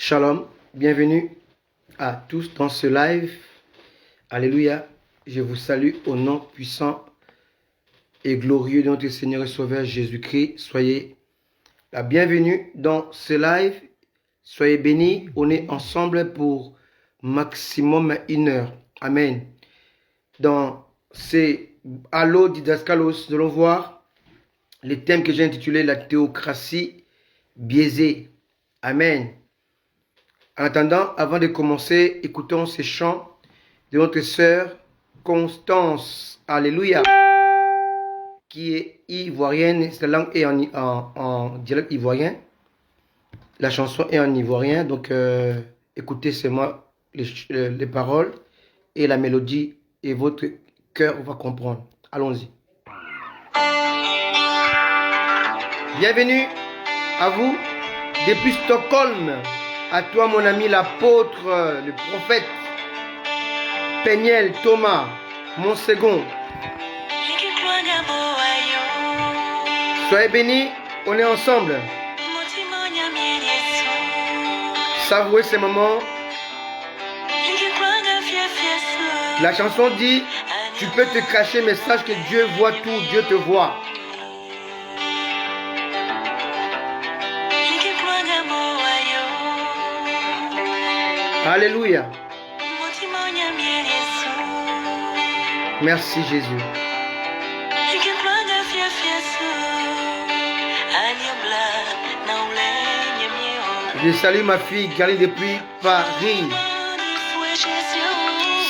Shalom, bienvenue à tous dans ce live. Alléluia, je vous salue au nom puissant et glorieux de notre Seigneur et Sauveur Jésus-Christ. Soyez la bienvenue dans ce live. Soyez bénis, on est ensemble pour maximum 1 heure. Amen. Dans ces Allo Didaskalos, nous allons voir les thèmes que j'ai intitulés la théocratie biaisée. Amen. En attendant, avant de commencer, écoutons ces chants de notre sœur Constance, Alléluia, qui est ivoirienne. La langue est en dialecte ivoirien. La chanson est en ivoirien, donc écoutez seulement les paroles et la mélodie et votre cœur va comprendre. Allons-y. Bienvenue à vous depuis Stockholm. À toi, mon ami, l'apôtre, le prophète, Peniel Thomas, mon second. Soyez bénis, on est ensemble. Savouez ces moments. La chanson dit, tu peux te cacher, mais sache que Dieu voit tout, Dieu te voit. Alléluia. Merci Jésus. Je salue ma fille Gary depuis Paris.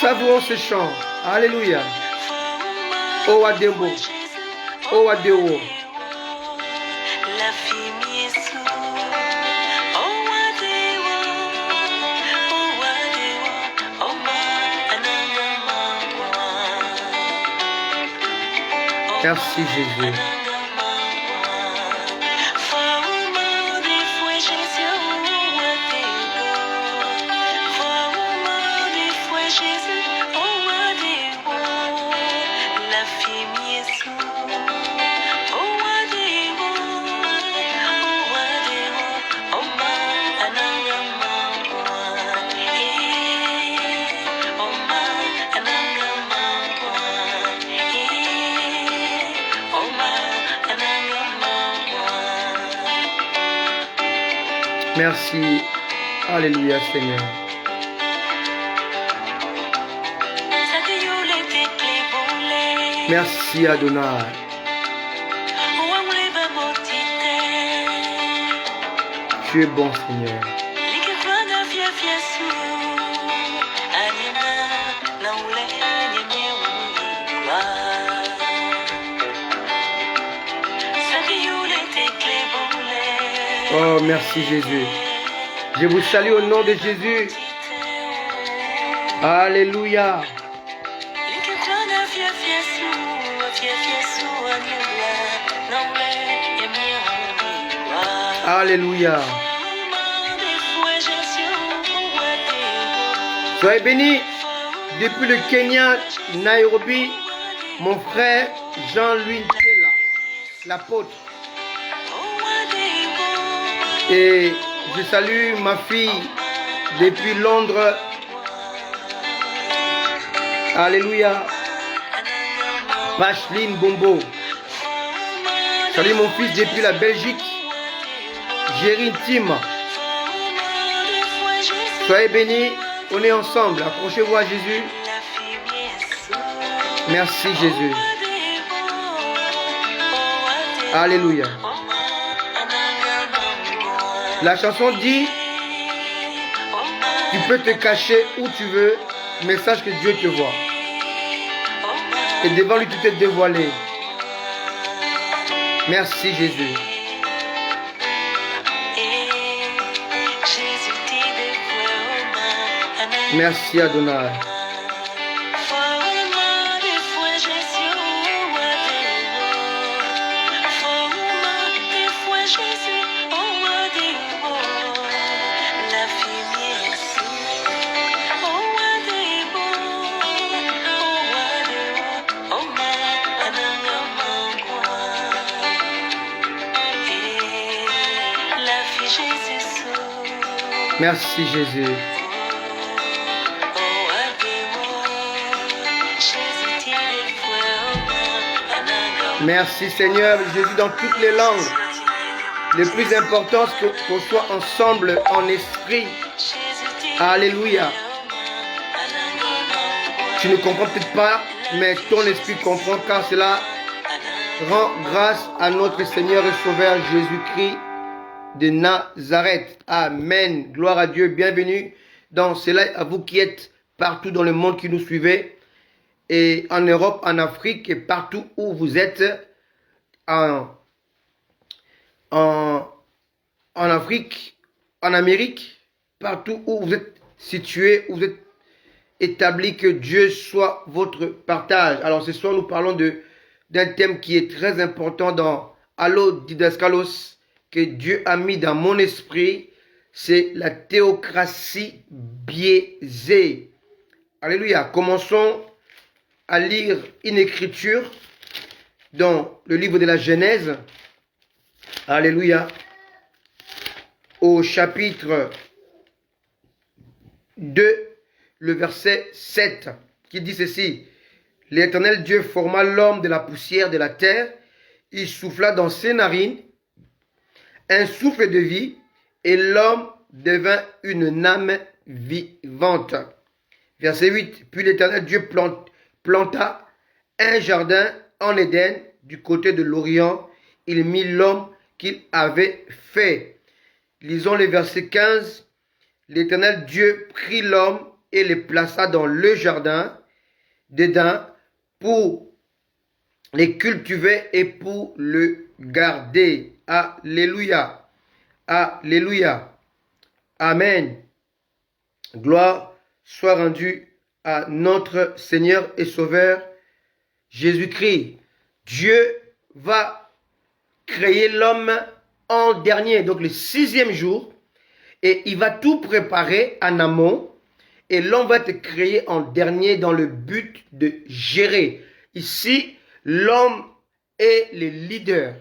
Savourons ce chant. Alléluia. Oh Adebo. Oh Adeo. Merci Jésus. Merci. Alléluia Seigneur. Merci Adonai. Tu es bon Seigneur. Oh, merci Jésus. Je vous salue au nom de Jésus. Alléluia. Alléluia. Soyez bénis depuis le Kenya, Nairobi, mon frère Jean-Louis Nkela, l'apôtre. Et je salue ma fille depuis Londres. Alléluia. Pacheline Bombo. Salut mon fils depuis la Belgique. Jéry Tim. Soyez bénis. On est ensemble. Accrochez-vous à Jésus. Merci Jésus. Alléluia. La chanson dit, tu peux te cacher où tu veux, mais sache que Dieu te voit. Et devant lui, tu t'es dévoilé. Merci Jésus. Merci Adonai. Merci Jésus. Merci Seigneur Jésus dans toutes les langues. Le plus important, c'est qu'on soit ensemble en esprit. Alléluia. Tu ne comprends peut-être pas, mais ton esprit comprend, car cela rend grâce à notre Seigneur et Sauveur Jésus-Christ de Nazareth. Amen. Gloire à Dieu. Bienvenue dans cela à vous qui êtes partout dans le monde qui nous suivez, et en Europe, en Afrique et partout où vous êtes, en Afrique, en Amérique, partout où vous êtes situés, où vous êtes établis, que Dieu soit votre partage. Alors ce soir, nous parlons d'un thème qui est très important dans Allo Didaskalos, que Dieu a mis dans mon esprit, c'est la théocratie biaisée. Alléluia. Commençons à lire une écriture dans le livre de la Genèse. Alléluia. Au chapitre 2, le verset 7, qui dit ceci. L'Éternel Dieu forma l'homme de la poussière de la terre. Il souffla dans ses narines un souffle de vie, et l'homme devint une âme vivante. Verset 8. Puis l'Éternel Dieu planta un jardin en Éden du côté de l'Orient. Il mit l'homme qu'il avait fait. Lisons le verset 15. L'Éternel Dieu prit l'homme et le plaça dans le jardin d'Éden pour les cultiver et pour le garder. Alléluia. Alléluia. Amen. Gloire soit rendue à notre Seigneur et Sauveur Jésus-Christ. Dieu va créer l'homme en dernier, donc le 6e jour, et il va tout préparer en amont, et l'homme va être créé en dernier dans le but de gérer. Ici, l'homme est le leader.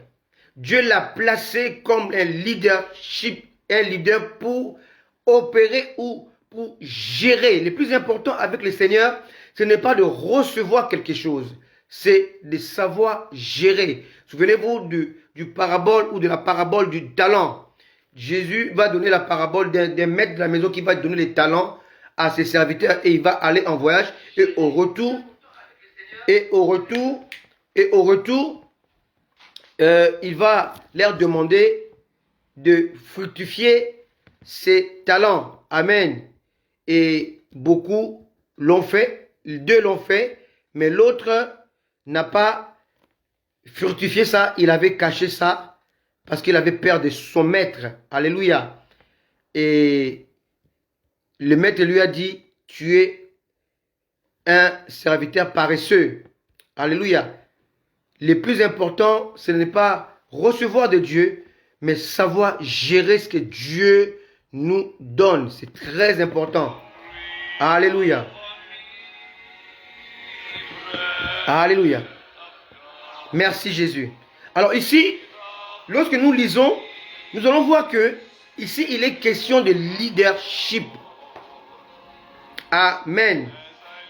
Dieu l'a placé comme un leadership, un leader pour opérer ou pour gérer. Le plus important avec le Seigneur, ce n'est pas de recevoir quelque chose, c'est de savoir gérer. Souvenez-vous du parabole ou de la parabole du talent. Jésus va donner la parabole d'un maître de la maison qui va donner les talents à ses serviteurs, et il va aller en voyage, et au retour, il va leur demander de fructifier ses talents. Amen. Et beaucoup l'ont fait, deux l'ont fait, mais l'autre n'a pas fructifié ça, il avait caché ça parce qu'il avait peur de son maître. Alléluia. Et le maître lui a dit, tu es un serviteur paresseux. Alléluia. Le plus important, ce n'est pas recevoir de Dieu, mais savoir gérer ce que Dieu nous donne. C'est très important. Alléluia. Alléluia. Merci Jésus. Alors ici, lorsque nous lisons, nous allons voir que ici, il est question de leadership. Amen.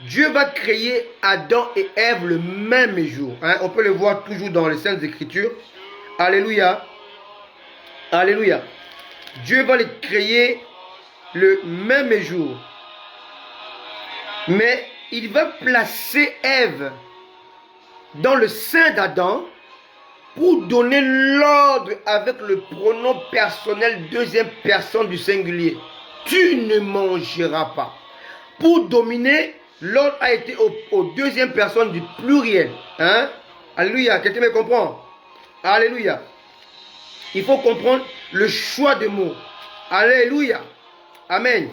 Dieu va créer Adam et Ève le même jour. On peut le voir toujours dans les Saintes Écritures. Alléluia. Alléluia. Dieu va les créer le même jour. Mais il va placer Ève dans le sein d'Adam pour donner l'ordre avec le pronom personnel deuxième personne du singulier. Tu ne mangeras pas. Pour dominer, l'ordre a été au deuxième personne du pluriel. Alléluia. Quelqu'un me comprend? Alléluia. Il faut comprendre le choix de mots. Alléluia. Amen.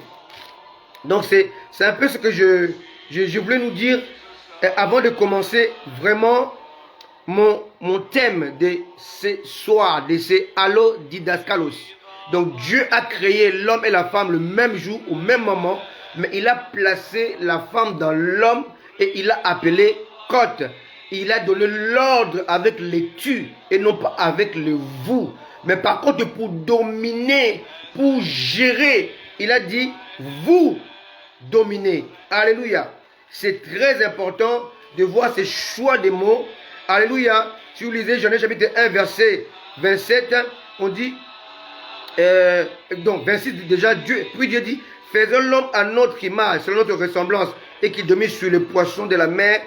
Donc c'est un peu ce que je voulais nous dire avant de commencer vraiment mon thème de ce soir, de ce Allo Didaskalos. Donc Dieu a créé l'homme et la femme le même jour, au même moment, mais il a placé la femme dans l'homme et il l'a appelé Côte. Il a donné l'ordre avec les tu et non pas avec le vous. Mais par contre, pour dominer, pour gérer, il a dit, vous dominez. Alléluia. C'est très important de voir ces choix de mots. Alléluia. Si vous lisez Genèse chapitre 1, verset 27, on dit, donc 26 déjà, puis Dieu dit, faisons l'homme à notre image, selon notre ressemblance, et qu'il domine sur les poissons de la mer,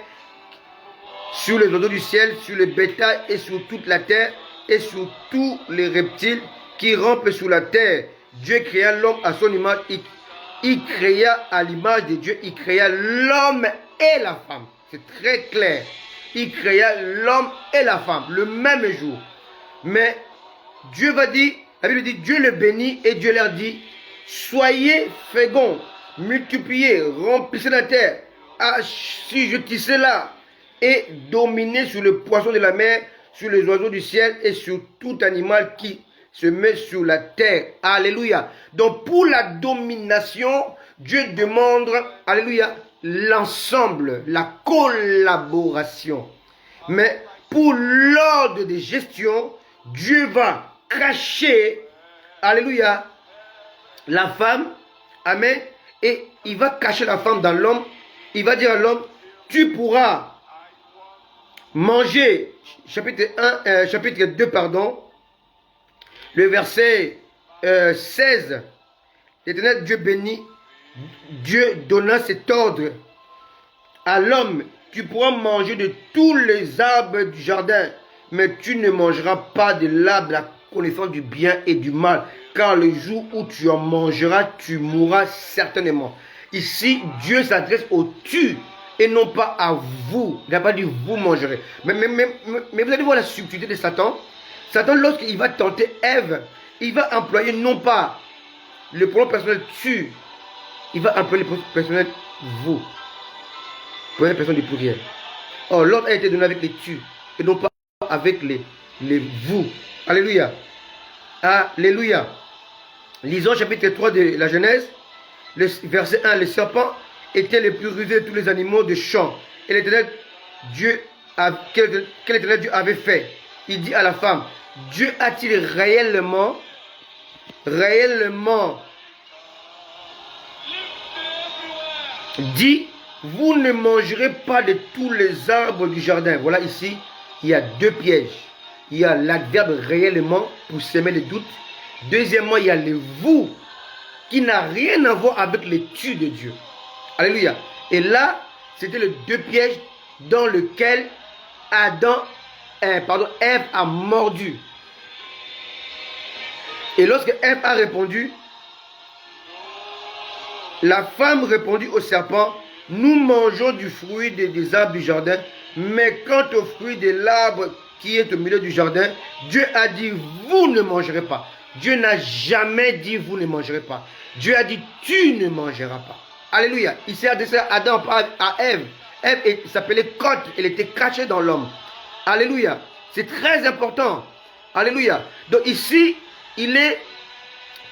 sur les oiseaux du ciel, sur le bétail et sur toute la terre, et sur tous les reptiles qui rampent sur la terre. Dieu créa l'homme à son image, il créa à l'image de Dieu, il créa l'homme et la femme. C'est très clair. Il créa l'homme et la femme le même jour. Mais Dieu va dire, la Bible dit, Dieu le bénit et Dieu leur dit, soyez féconds, multipliez, remplissez la terre, assujettissez-la et dominez sur le poisson de la mer, sur les oiseaux du ciel et sur tout animal qui se met sur la terre. Alléluia. Donc pour la domination, Dieu demande, alléluia, l'ensemble, la collaboration. Mais pour l'ordre de gestion, Dieu va cacher, alléluia, la femme, amen, et il va cacher la femme dans l'homme. Il va dire à l'homme, tu pourras manger, chapitre 2, pardon, le verset 16, l'Éternel Dieu bénit, Dieu donna cet ordre à l'homme, tu pourras manger de tous les arbres du jardin, mais tu ne mangeras pas de l'arbre de la connaissance du bien et du mal, car le jour où tu en mangeras, tu mourras certainement. Ici, Dieu s'adresse au tu et non pas à vous. Il n'a pas dit vous mangerez. Mais vous allez voir la subtilité de Satan. Satan, lorsqu'il va tenter Ève, il va employer non pas le pronom personnel tu, il va employer le pronom personnel vous. Première personne du pluriel. Or, l'ordre a été donné avec les tu et non pas avec les vous. Alléluia. Alléluia. Lisons chapitre 3 de la Genèse, le verset 1. Le serpent était le plus rusé de tous les animaux de champ. Et l'Éternel Dieu, quel l'Éternel Dieu avait fait. Il dit à la femme, Dieu a-t-il réellement dit, vous ne mangerez pas de tous les arbres du jardin. Voilà ici, il y a deux pièges. Il y a l'adverbe réellement pour semer les doutes. Deuxièmement, il y a le vous qui n'a rien à voir avec les tu de Dieu. Alléluia. Et là, c'était les deux pièges dans lesquels Ève a mordu. Et lorsque Ève a répondu, la femme répondit au serpent, nous mangeons du fruit des arbres du jardin, mais quant au fruit de l'arbre qui est au milieu du jardin, Dieu a dit, vous ne mangerez pas. Dieu n'a jamais dit, vous ne mangerez pas. Dieu a dit, tu ne mangeras pas. Alléluia. Il s'est adressé à Adam, pas à Ève. Ève s'appelait Côte, elle était cachée dans l'homme. Alléluia. C'est très important. Alléluia. Donc ici, il est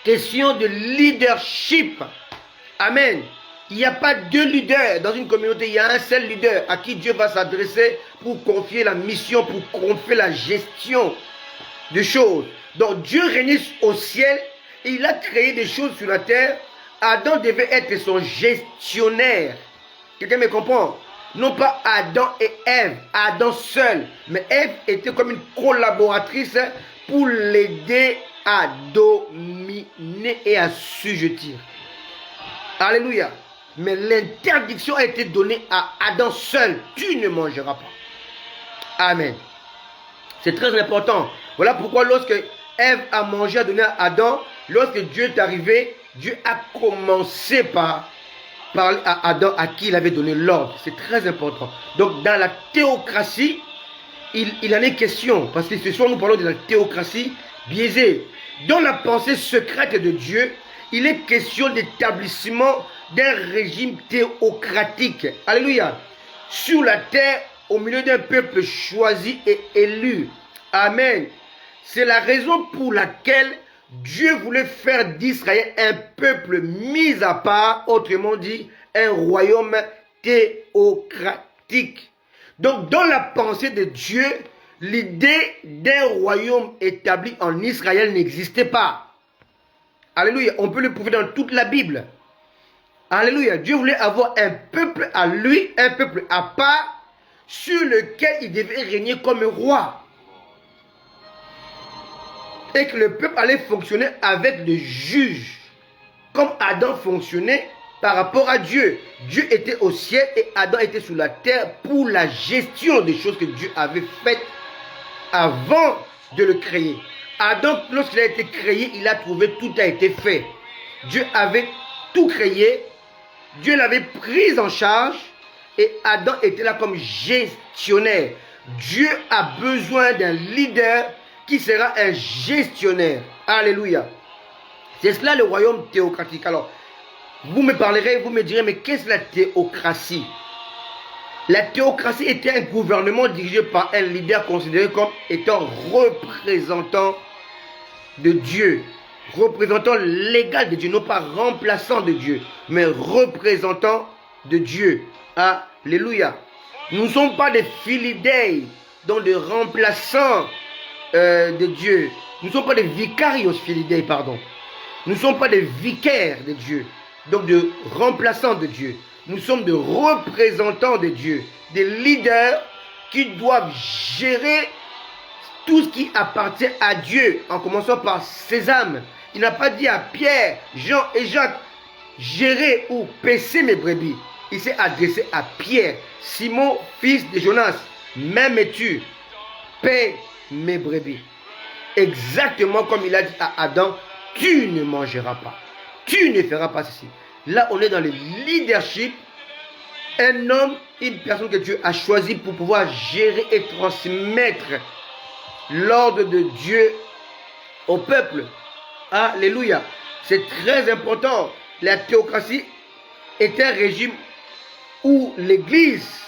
question de leadership. Amen. Il n'y a pas deux leaders dans une communauté. Il y a un seul leader à qui Dieu va s'adresser pour confier la mission, pour confier la gestion de choses. Donc Dieu régnait au ciel et il a créé des choses sur la terre. Adam devait être son gestionnaire. Quelqu'un me comprend? Non pas Adam et Ève, Adam seul. Mais Ève était comme une collaboratrice pour l'aider à dominer et à assujettir. Alléluia. Mais l'interdiction a été donnée à Adam seul. Tu ne mangeras pas. Amen. C'est très important. Voilà pourquoi lorsque Ève a mangé, a donné à Adam, lorsque Dieu est arrivé, Dieu a commencé par parler à Adam à qui il avait donné l'ordre. C'est très important. Donc dans la théocratie, il en est question. Parce que ce soir nous parlons de la théocratie biaisée. Dans la pensée secrète de Dieu, il est question d'établissement d'un régime théocratique. Alléluia. Sur la terre, au milieu d'un peuple choisi et élu. Amen. C'est la raison pour laquelle Dieu voulait faire d'Israël un peuple mis à part, autrement dit, un royaume théocratique. Donc, dans la pensée de Dieu, l'idée d'un royaume établi en Israël n'existait pas. Alléluia. On peut le prouver dans toute la Bible. Alléluia. Dieu voulait avoir un peuple à lui, un peuple à part, sur lequel il devait régner comme roi. Et que le peuple allait fonctionner avec le juge. Comme Adam fonctionnait par rapport à Dieu. Dieu était au ciel et Adam était sur la terre pour la gestion des choses que Dieu avait faites avant de le créer. Adam, lorsqu'il a été créé, il a trouvé tout a été fait. Dieu avait tout créé. Dieu l'avait pris en charge et Adam était là comme gestionnaire. Dieu a besoin d'un leader qui sera un gestionnaire. Alléluia. C'est cela le royaume théocratique. Alors, vous me parlerez, vous me direz, mais qu'est-ce que la théocratie? La théocratie était un gouvernement dirigé par un leader considéré comme étant représentant de Dieu. Représentant légal de Dieu, non pas remplaçant de Dieu, mais représentant de Dieu. Alléluia. Nous ne sommes pas des filidei, donc des remplaçants de Dieu. Nous ne sommes pas des vicarios filidei, pardon. Nous ne sommes pas des vicaires de Dieu, donc de remplaçants de Dieu. Nous sommes des représentants de Dieu, des leaders qui doivent gérer tout ce qui appartient à Dieu, en commençant par ses âmes. Il n'a pas dit à Pierre, Jean et Jacques, gérer ou paisser mes brebis. Il s'est adressé à Pierre, Simon, fils de Jonas, m'aimes-tu? Paie mes brebis. Exactement comme il a dit à Adam, tu ne mangeras pas, tu ne feras pas ceci. Là, on est dans le leadership. Un homme, une personne que Dieu a choisi pour pouvoir gérer et transmettre l'ordre de Dieu au peuple. Alléluia. C'est très important. La théocratie est un régime où l'Église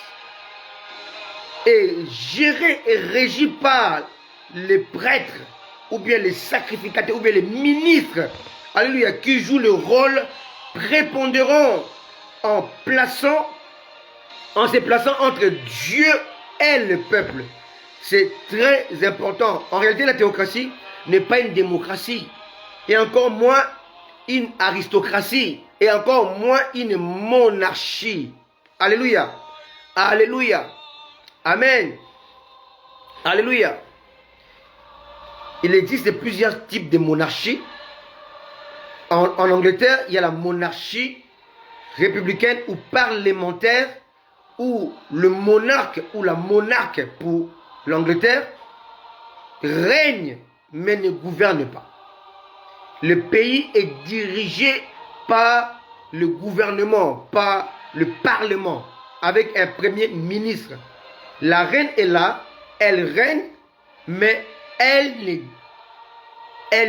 est gérée et régie par les prêtres, ou bien les sacrificateurs, ou bien les ministres, alléluia, qui jouent le rôle prépondérant en se plaçant entre Dieu et le peuple. C'est très important. En réalité, la théocratie n'est pas une démocratie, et encore moins une aristocratie, et encore moins une monarchie. Alléluia. Alléluia. Amen. Alléluia. Il existe plusieurs types de monarchies. En Angleterre, il y a la monarchie républicaine ou parlementaire, où le monarque ou la monarque pour l'Angleterre règne mais ne gouverne pas. Le pays est dirigé par le gouvernement, par le parlement, avec un premier ministre. La reine est là, elle règne, mais elle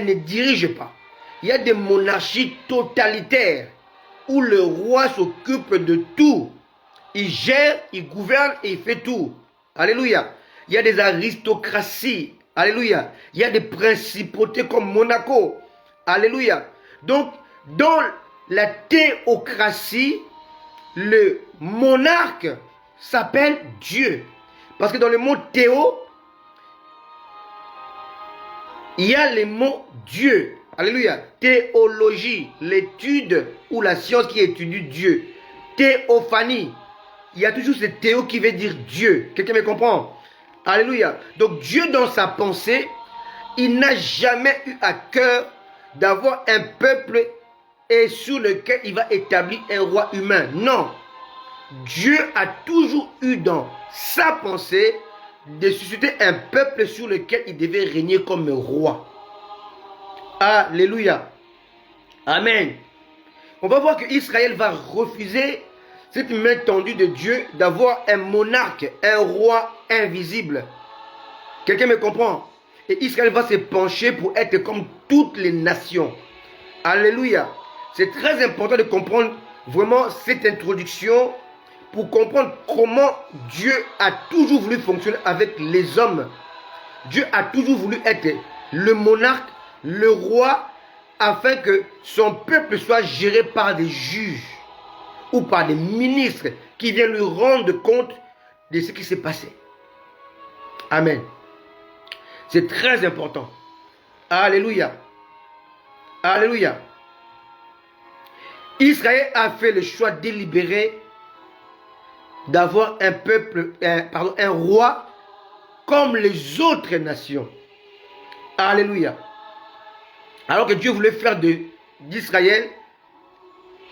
ne dirige pas. Il y a des monarchies totalitaires où le roi s'occupe de tout. Il gère, il gouverne et il fait tout. Alléluia. Il y a des aristocraties. Alléluia. Il y a des principautés comme Monaco. Alléluia. Donc, dans la théocratie, le monarque s'appelle Dieu. Parce que dans le mot théo, il y a le mot Dieu. Alléluia. Théologie, l'étude ou la science qui étudie Dieu. Théophanie. Il y a toujours ce théo qui veut dire Dieu. Quelqu'un me comprend? Alléluia. Donc Dieu dans sa pensée, il n'a jamais eu à cœur d'avoir un peuple et sur lequel il va établir un roi humain. Non. Dieu a toujours eu dans sa pensée de susciter un peuple sur lequel il devait régner comme roi. Alléluia. Amen. On va voir que Israël va refuser cette main tendue de Dieu d'avoir un monarque, un roi invisible. Quelqu'un me comprend? Et Israël va se pencher pour être comme toutes les nations. Alléluia. C'est très important de comprendre vraiment cette introduction pour comprendre comment Dieu a toujours voulu fonctionner avec les hommes. Dieu a toujours voulu être le monarque, le roi, afin que son peuple soit géré par des juges ou par des ministres qui viennent lui rendre compte de ce qui s'est passé. Amen. C'est très important. Alléluia. Alléluia. Israël a fait le choix délibéré d'avoir un peuple, un roi comme les autres nations. Alléluia. Alors que Dieu voulait faire d'Israël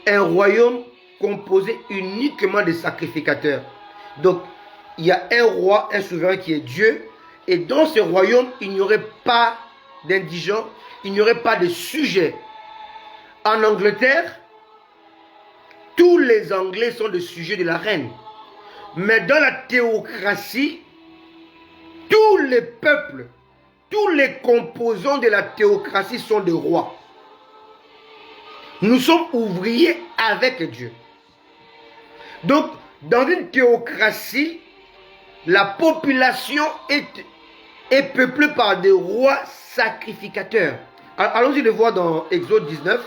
un royaume composé uniquement de sacrificateurs. Donc, il y a un roi, un souverain qui est Dieu. Et dans ce royaume, il n'y aurait pas d'indigents, il n'y aurait pas de sujets. En Angleterre, tous les Anglais sont des sujets de la reine. Mais dans la théocratie, tous les peuples, tous les composants de la théocratie sont des rois. Nous sommes ouvriers avec Dieu. Donc, dans une théocratie, la population est peuplée par des rois sacrificateurs. Allons-y le voir dans Exode 19.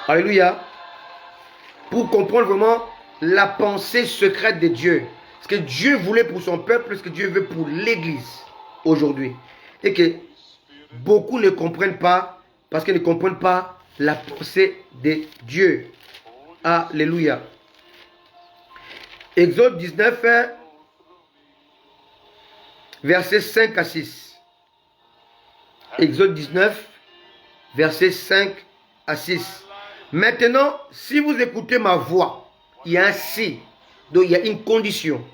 Alléluia. Pour comprendre vraiment la pensée secrète de Dieu. Ce que Dieu voulait pour son peuple, ce que Dieu veut pour l'Église aujourd'hui. Et que beaucoup ne comprennent pas, parce qu'ils ne comprennent pas la pensée de Dieu. Alléluia. Exode 19, versets 5 à 6. Exode 19, versets 5 à 6. Maintenant, si vous écoutez ma voix, il y a un si, donc il y a une condition.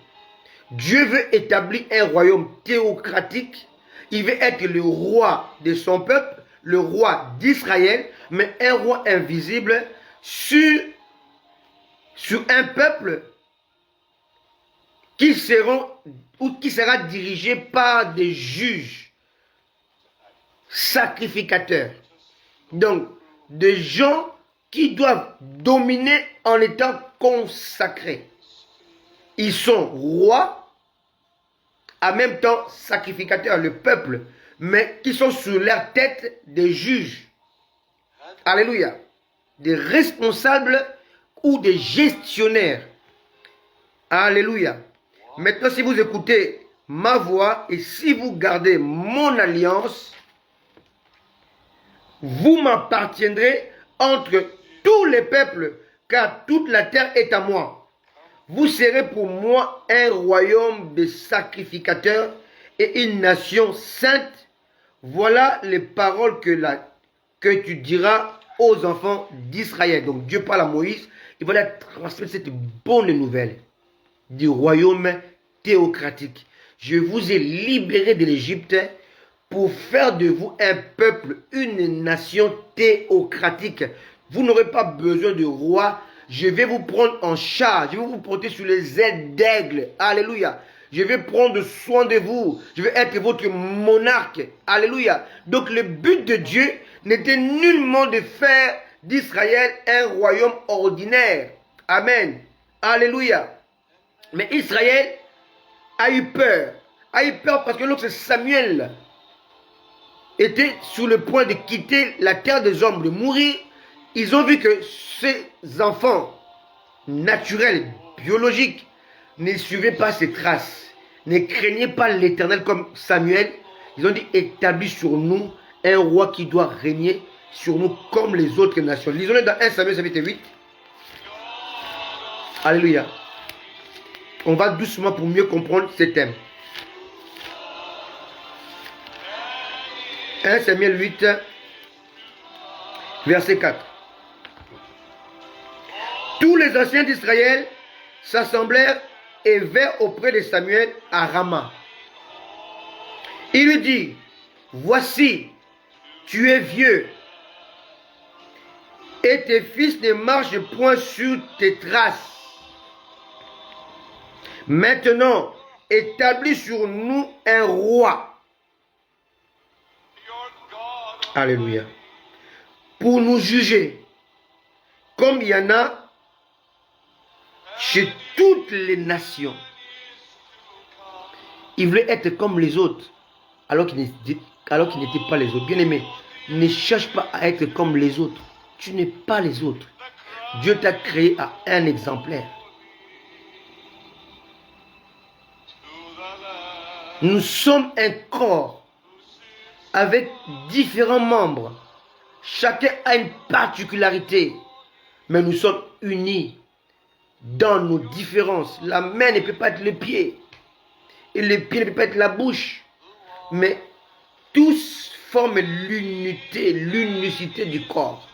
Dieu veut établir un royaume théocratique. Il veut être le roi de son peuple, le roi d'Israël, mais un roi invisible sur un peuple qui sera dirigé par des juges sacrificateurs. Donc, des gens qui doivent dominer en étant consacrés. Ils sont rois, en même temps sacrificateurs, le peuple, mais qui sont sur leur tête des juges. Alléluia. Des responsables ou des gestionnaires. Alléluia. Maintenant, si vous écoutez ma voix et si vous gardez mon alliance, vous m'appartiendrez entre tous les peuples, car toute la terre est à moi. Vous serez pour moi un royaume de sacrificateurs et une nation sainte. Voilà les paroles que tu diras aux enfants d'Israël. Donc Dieu parle à Moïse, il va leur transmettre cette bonne nouvelle du royaume théocratique. Je vous ai libéré de l'Égypte pour faire de vous un peuple, une nation théocratique. Vous n'aurez pas besoin de roi. Je vais vous prendre en charge. Je vais vous porter sur les ailes d'aigle. Alléluia. Je vais prendre soin de vous. Je vais être votre monarque. Alléluia. Donc le but de Dieu n'était nullement de faire d'Israël un royaume ordinaire. Amen. Alléluia. Mais Israël a eu peur. A eu peur parce que lorsque Samuel était sur le point de quitter la terre des hommes, de mourir, ils ont vu que ces enfants naturels, biologiques, ne suivaient pas ses traces, ne craignaient pas l'Éternel comme Samuel. Ils ont dit, établis sur nous un roi qui doit régner sur nous comme les autres nations. Lisons-le dans 1 Samuel chapitre 8. Alléluia. On va doucement pour mieux comprendre ce thème. 1 Samuel 8, verset 4. Tous les anciens d'Israël s'assemblèrent et vinrent auprès de Samuel à Rama. Il lui dit, voici, tu es vieux, et tes fils ne marchent point sur tes traces. Maintenant, établis sur nous un roi. Alléluia. Pour nous juger, comme il y en a chez toutes les nations. Il voulait être comme les autres, alors qu'il n'était pas les autres. Bien-aimé, ne cherche pas à être comme les autres. Tu n'es pas les autres. Dieu t'a créé à un exemplaire. Nous sommes un corps avec différents membres. Chacun a une particularité, mais nous sommes unis dans nos différences. La main ne peut pas être le pied, et le pied ne peut pas être la bouche, mais tous forment l'unité, l'unicité du corps.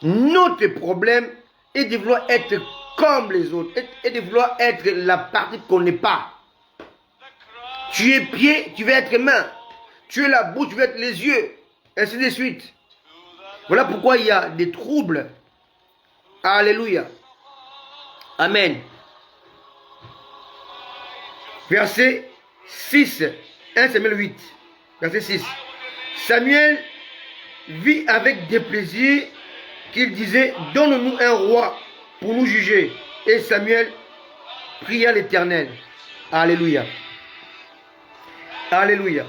Notre problème est de vouloir être comme les autres, et de vouloir être la partie qu'on n'est pas. Tu es pied, tu veux être main. Tu es la bouche, tu veux être les yeux. Ainsi de suite. Voilà pourquoi il y a des troubles. Alléluia. Amen. Verset 6. 1 Samuel 8. Verset 6. Samuel vit avec déplaisir qu'il disait, donne-nous un roi pour nous juger. Et Samuel pria l'Éternel. Alléluia. Alléluia.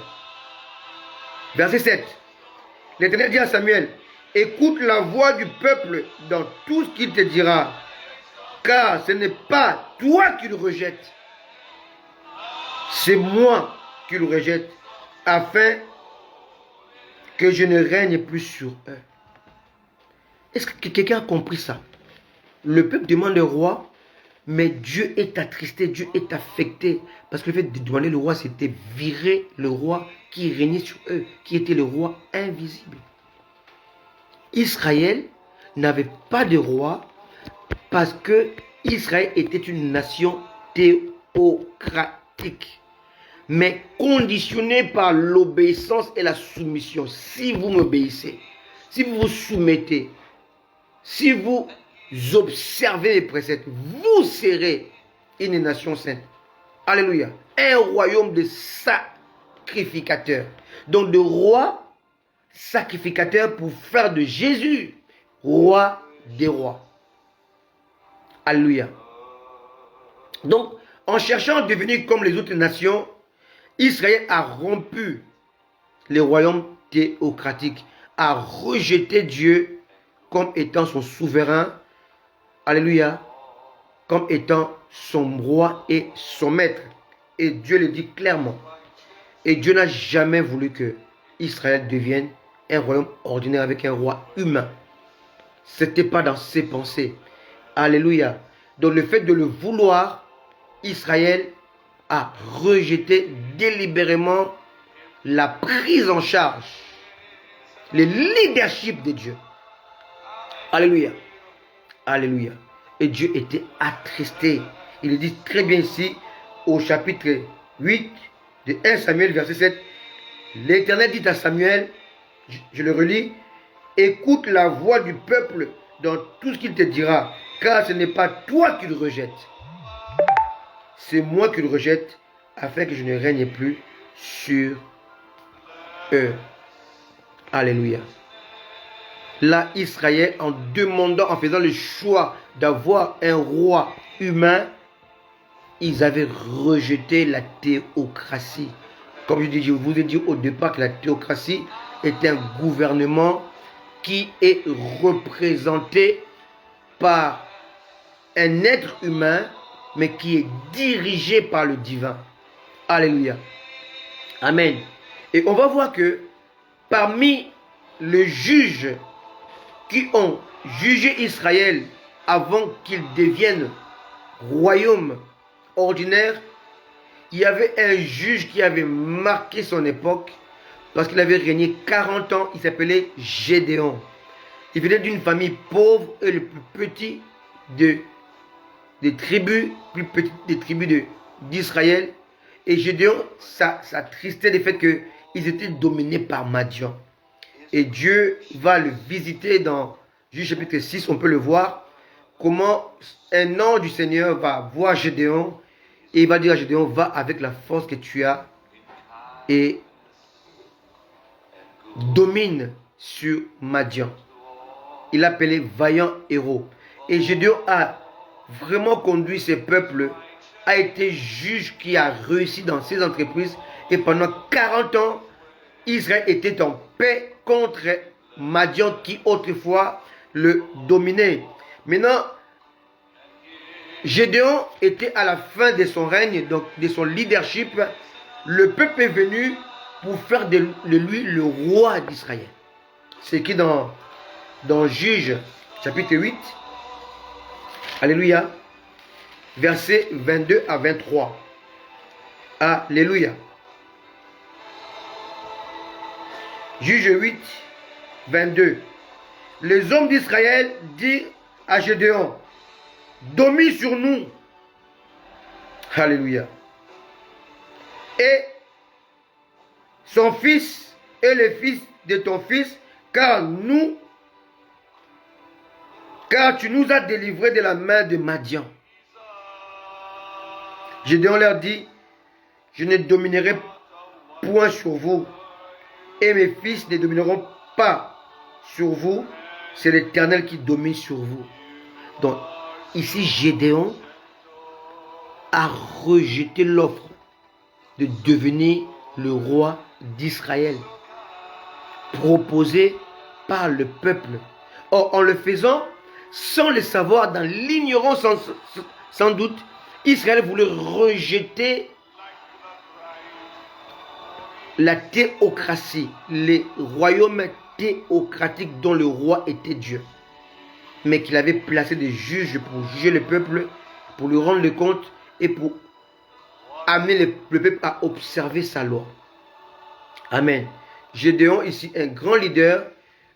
Verset 7. L'Éternel dit à Samuel, écoute la voix du peuple dans tout ce qu'il te dira, car ce n'est pas toi qui le rejettes, c'est moi qui le rejette, afin que je ne règne plus sur eux. Est-ce que quelqu'un a compris ça? Le peuple demande un roi, mais Dieu est attristé, Dieu est affecté. Parce que le fait de demander le roi, c'était virer le roi qui régnait sur eux, qui était le roi invisible. Israël n'avait pas de roi parce que Israël était une nation théocratique, mais conditionnée par l'obéissance et la soumission. Si vous m'obéissez, si vous vous soumettez, si vous observez les préceptes, vous serez une nation sainte. Alléluia. Un royaume de sacrificateurs. Donc de rois sacrificateurs pour faire de Jésus roi des rois. Alléluia. Donc, en cherchant à devenir comme les autres nations, Israël a rompu les royaumes théocratiques, a rejeté Dieu comme étant son souverain, alléluia, comme étant son roi et son maître. Et Dieu le dit clairement. Et Dieu n'a jamais voulu que Israël devienne un royaume ordinaire avec un roi humain. Ce n'était pas dans ses pensées. Alléluia. Donc le fait de le vouloir, Israël a rejeté délibérément la prise en charge, le leadership de Dieu. Alléluia. Alléluia. Et Dieu était attristé. Il le dit très bien ici au chapitre 8 de 1 Samuel verset 7. L'Éternel dit à Samuel, je le relis, écoute la voix du peuple dans tout ce qu'il te dira, car ce n'est pas toi qui le rejettes, c'est moi qui le rejette, afin que je ne règne plus sur eux. Alléluia. Là, Israël, en demandant, en faisant le choix d'avoir un roi humain, ils avaient rejeté la théocratie. Comme je vous ai dit au départ que la théocratie est un gouvernement qui est représenté par un être humain, mais qui est dirigé par le divin. Alléluia. Amen. Et on va voir que parmi les juges qui ont jugé Israël avant qu'il devienne royaume ordinaire, il y avait un juge qui avait marqué son époque parce qu'il avait régné 40 ans. Il s'appelait Gédéon. Il venait d'une famille pauvre et le plus petit des tribus, d'Israël. Et Gédéon, ça attristait le fait qu'ils étaient dominés par Madian. Et Dieu va le visiter dans Juge chapitre 6, on peut le voir, comment un ange du Seigneur va voir Gédéon et il va dire à Gédéon, va avec la force que tu as et domine sur Madian. Il l'appelait vaillant héros. Et Gédéon a vraiment conduit ses peuples, a été juge qui a réussi dans ses entreprises. Et pendant 40 ans, Israël était en paix contre Madian qui autrefois le dominait. Maintenant, Gédéon était à la fin de son règne, donc de son leadership. Le peuple est venu pour faire de lui le roi d'Israël. C'est écrit dans Juge, chapitre 8. Alléluia. Versets 22 à 23. Alléluia. Juge 8, 22. Les hommes d'Israël dirent à Gédéon, domine sur nous. Alléluia. Et son fils et les fils de ton fils, car tu nous as délivrés de la main de Madian. Gédéon leur dit, je ne dominerai point sur vous, et mes fils ne domineront pas sur vous, c'est l'Éternel qui domine sur vous. Donc, ici, Gédéon a rejeté l'offre de devenir le roi d'Israël, proposé par le peuple. Or, en le faisant, sans le savoir, dans l'ignorance sans doute, Israël voulait rejeter la théocratie, les royaumes théocratiques dont le roi était Dieu, mais qu'il avait placé des juges pour juger le peuple, pour lui rendre le compte et pour amener le peuple à observer sa loi. Amen. Gédéon, ici un grand leader,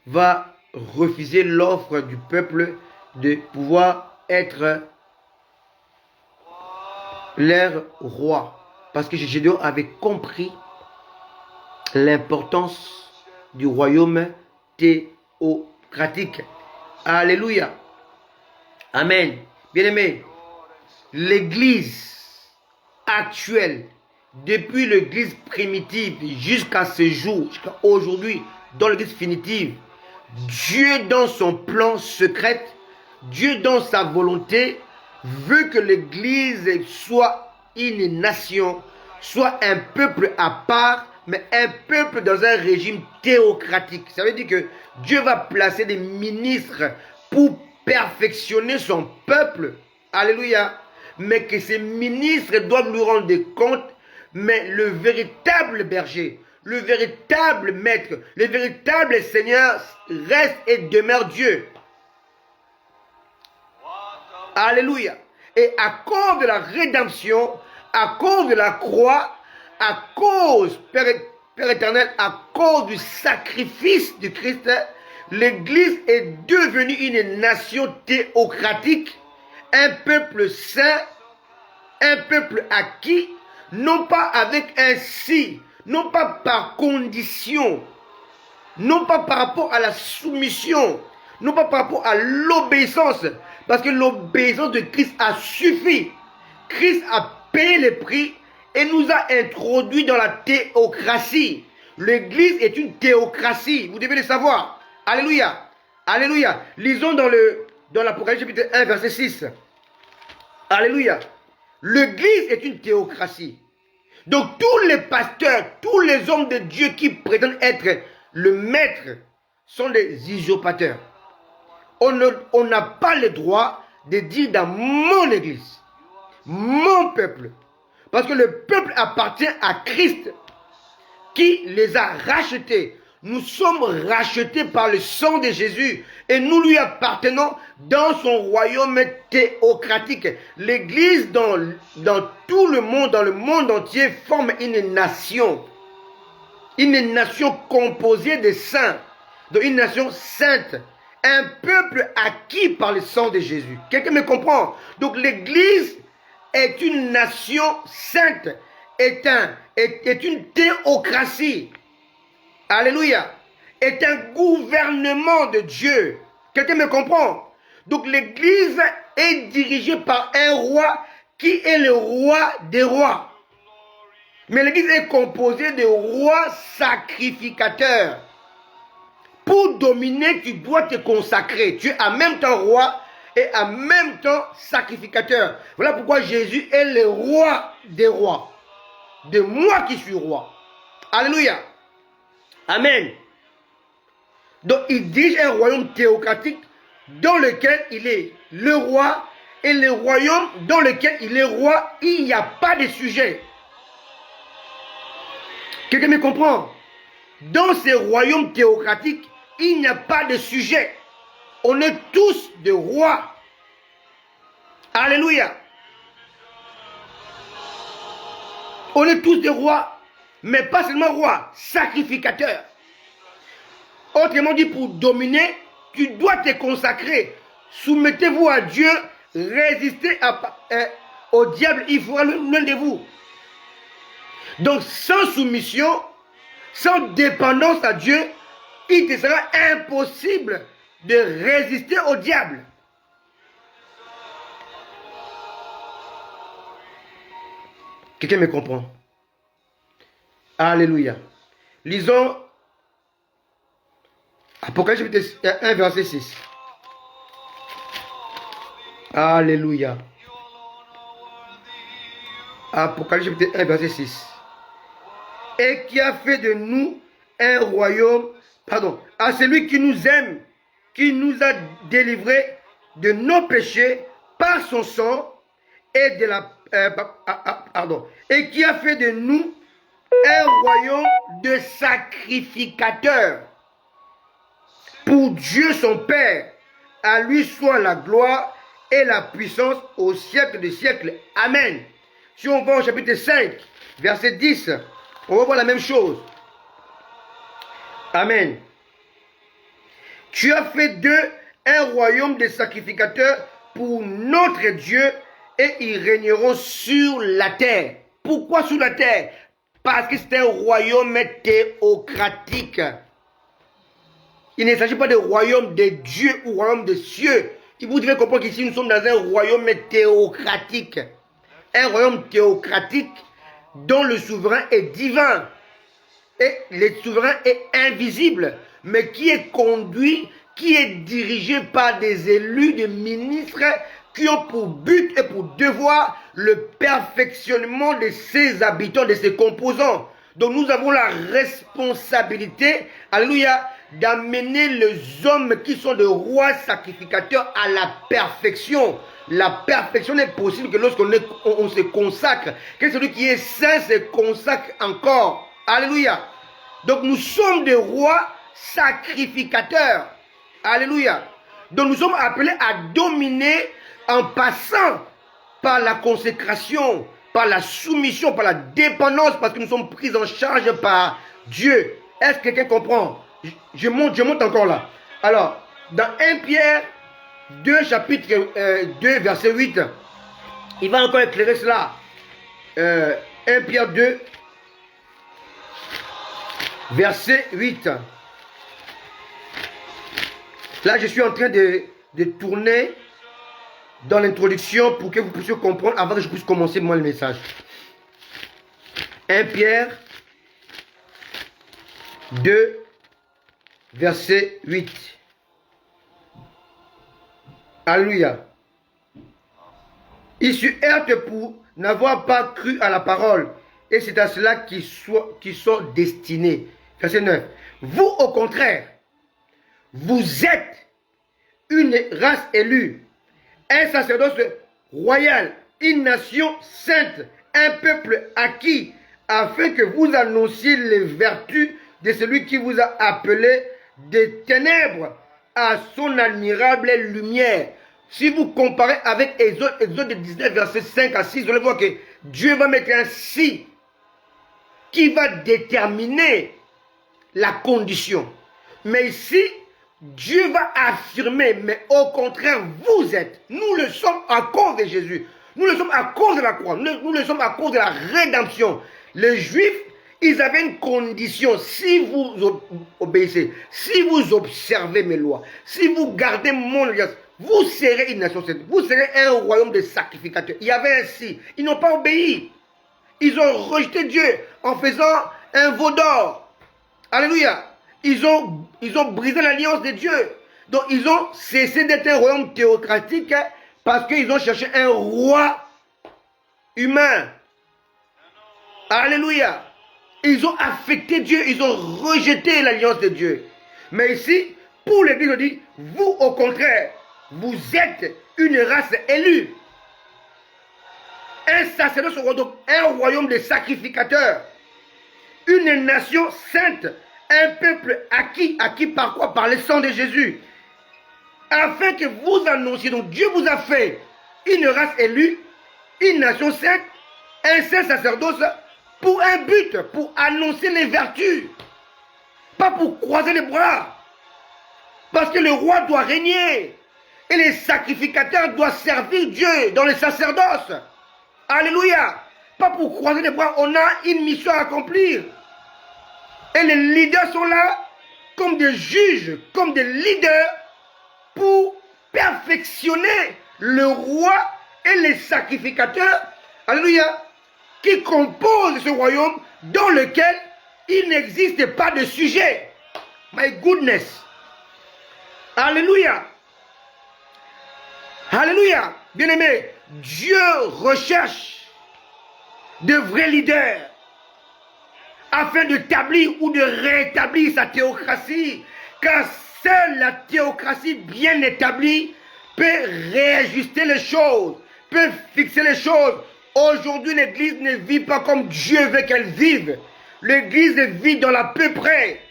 va refuser l'offre du peuple de pouvoir être leur roi, parce que Gédéon avait compris l'importance du royaume théocratique. Alléluia. Amen. Bien-aimés, l'église actuelle, depuis l'église primitive jusqu'à ce jour, jusqu'à aujourd'hui, dans l'église définitive, Dieu dans son plan secret, Dieu dans sa volonté, veut que l'église soit une nation, soit un peuple à part, mais un peuple dans un régime théocratique. Ça veut dire que Dieu va placer des ministres pour perfectionner son peuple. Alléluia. Mais que ces ministres doivent lui rendre des comptes. Mais le véritable berger, le véritable maître, le véritable Seigneur reste et demeure Dieu. Alléluia. Et à cause de la rédemption, à cause de la croix, à cause, Père éternel, à cause du sacrifice du Christ, l'Église est devenue une nation théocratique, un peuple saint, un peuple acquis, non pas avec un si, non pas par condition, non pas par rapport à la soumission, non pas par rapport à l'obéissance, parce que l'obéissance de Christ a suffi. Christ a payé le prix et nous a introduits dans la théocratie. L'Église est une théocratie, vous devez le savoir. Alléluia. Alléluia. Lisons dans l'Apocalypse chapitre 1, verset 6. Alléluia. L'Église est une théocratie. Donc tous les pasteurs, tous les hommes de Dieu qui prétendent être le maître sont des usurpateurs. On n'a pas le droit de dire dans mon Église, mon peuple. Parce que le peuple appartient à Christ qui les a rachetés. Nous sommes rachetés par le sang de Jésus et nous lui appartenons dans son royaume théocratique. L'Église dans tout le monde, dans le monde entier, forme une nation. Une nation composée de saints, donc une nation sainte. Un peuple acquis par le sang de Jésus. Quelqu'un me comprend? Donc l'Église est une nation sainte, est une théocratie. Alléluia. Est un gouvernement de Dieu. Quelqu'un me comprend? Donc l'Église est dirigée par un roi qui est le roi des rois. Mais l'Église est composée de rois sacrificateurs. Pour dominer, tu dois te consacrer. Tu es en même temps roi et en même temps sacrificateur. Voilà pourquoi Jésus est le roi des rois. De moi qui suis roi. Alléluia. Amen. Donc il dirige un royaume théocratique dans lequel il est le roi, et le royaume dans lequel il est roi, il n'y a pas de sujet. Quelqu'un me comprend? Dans ces royaumes théocratiques, il n'y a pas de sujet. On est tous des rois. Alléluia. On est tous des rois, mais pas seulement rois, sacrificateurs. Autrement dit, pour dominer, tu dois te consacrer. Soumettez-vous à Dieu, résistez au diable, il fera l'un de vous. Donc, sans soumission, sans dépendance à Dieu, il te sera impossible de résister au diable. Quelqu'un me comprend? Alléluia. Lisons Apocalypse 1, verset 6. Alléluia. Apocalypse 1, verset 6. Et qui a fait de nous un royaume, à celui qui nous aime, qui nous a délivrés de nos péchés par son sang et de la et qui a fait de nous un royaume de sacrificateurs pour Dieu son Père. À lui soit la gloire et la puissance au siècle des siècles. Amen. Si on va au chapitre 5, verset 10, on va voir la même chose. Amen. Tu as fait d'eux un royaume de sacrificateurs pour notre Dieu, et ils régneront sur la terre. Pourquoi sur la terre? Parce que c'est un royaume théocratique. Il ne s'agit pas de royaume de Dieu ou royaume des cieux. Vous devez comprendre qu'ici nous sommes dans un royaume théocratique. Un royaume théocratique dont le souverain est divin. Et le souverain est invisible, mais qui est conduit, qui est dirigé par des élus, des ministres qui ont pour but et pour devoir le perfectionnement de ses habitants, de ses composants. Donc nous avons la responsabilité, alléluia, d'amener les hommes qui sont des rois sacrificateurs à la perfection. La perfection n'est possible que lorsqu'on se consacre, que celui qui est saint se consacre encore. Alléluia. Donc nous sommes des rois sacrificateurs. Alléluia. Donc nous sommes appelés à dominer en passant par la consécration, par la soumission, par la dépendance, parce que nous sommes pris en charge par Dieu. Est-ce que quelqu'un comprend? Je monte encore là. Alors, dans 1 Pierre 2, chapitre 2, verset 8, il va encore éclairer cela. 1 Pierre 2, verset 8. Là, je suis en train de tourner dans l'introduction pour que vous puissiez comprendre avant que je puisse commencer moi le message. 1 Pierre 2, verset 8. Alléluia. Ils se heurtent pour n'avoir pas cru à la parole, et c'est à cela qu'ils sont destinés. Verset 9. Vous, au contraire, vous êtes une race élue, un sacerdoce royal, une nation sainte, un peuple acquis, afin que vous annonciez les vertus de celui qui vous a appelé des ténèbres à son admirable lumière. Si vous comparez avec Exode 19, verset 5 à 6, vous allez voir que Dieu va mettre un si qui va déterminer la condition. Mais ici, Dieu va affirmer, mais au contraire, vous êtes. Nous le sommes à cause de Jésus. Nous le sommes à cause de la croix. Nous le sommes à cause de la rédemption. Les Juifs, ils avaient une condition. Si vous obéissez, si vous observez mes lois, si vous gardez mon alliance, vous serez une nation sainte. Vous serez un royaume de sacrificateurs. Il y avait un si. Ils n'ont pas obéi. Ils ont rejeté Dieu en faisant un veau d'or. Alléluia. Ils ont brisé l'alliance de Dieu. Donc ils ont cessé d'être un royaume théocratique parce qu'ils ont cherché un roi humain. Alléluia. Ils ont affecté Dieu, ils ont rejeté l'alliance de Dieu. Mais ici, pour l'Église, on dit, vous au contraire, vous êtes une race élue. Un sacerdoce, un royaume de sacrificateurs. une nation sainte, un peuple acquis par quoi? Par le sang de Jésus. Afin que vous annonciez, donc Dieu vous a fait une race élue, une nation sainte, un saint sacerdoce, pour un but, pour annoncer les vertus. Pas pour croiser les bras. Parce que le roi doit régner. Et les sacrificateurs doivent servir Dieu dans le sacerdoce. Alléluia. Pas pour croiser les bras, on a une mission à accomplir. Et les leaders sont là comme des juges, comme des leaders pour perfectionner le roi et les sacrificateurs, alléluia, qui composent ce royaume dans lequel il n'existe pas de sujet. My goodness. Alléluia. Alléluia. Bien-aimé, Dieu recherche de vrais leaders afin d'établir ou de rétablir sa théocratie, car seule la théocratie bien établie peut réajuster les choses, peut fixer les choses. Aujourd'hui, l'Église ne vit pas comme Dieu veut qu'elle vive. L'Église vit dans la peu près.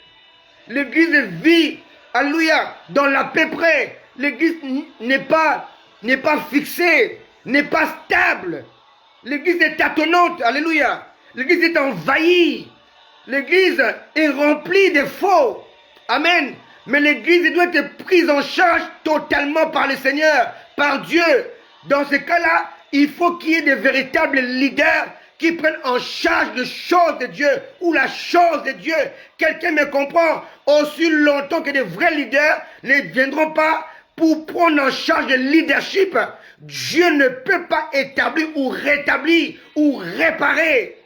L'Église vit, alléluia, dans la peu près. L'Église n'est pas fixée, n'est pas stable. L'Église est tâtonnante, alléluia. L'Église est envahie. L'Église est remplie de faux. Amen. Mais l'Église doit être prise en charge totalement par le Seigneur, par Dieu. Dans ce cas-là, il faut qu'il y ait de véritables leaders qui prennent en charge les choses de Dieu ou la chose de Dieu. Quelqu'un me comprend? Aussi longtemps que de vrais leaders ne viendront pas pour prendre en charge le leadership, Dieu ne peut pas établir ou rétablir ou réparer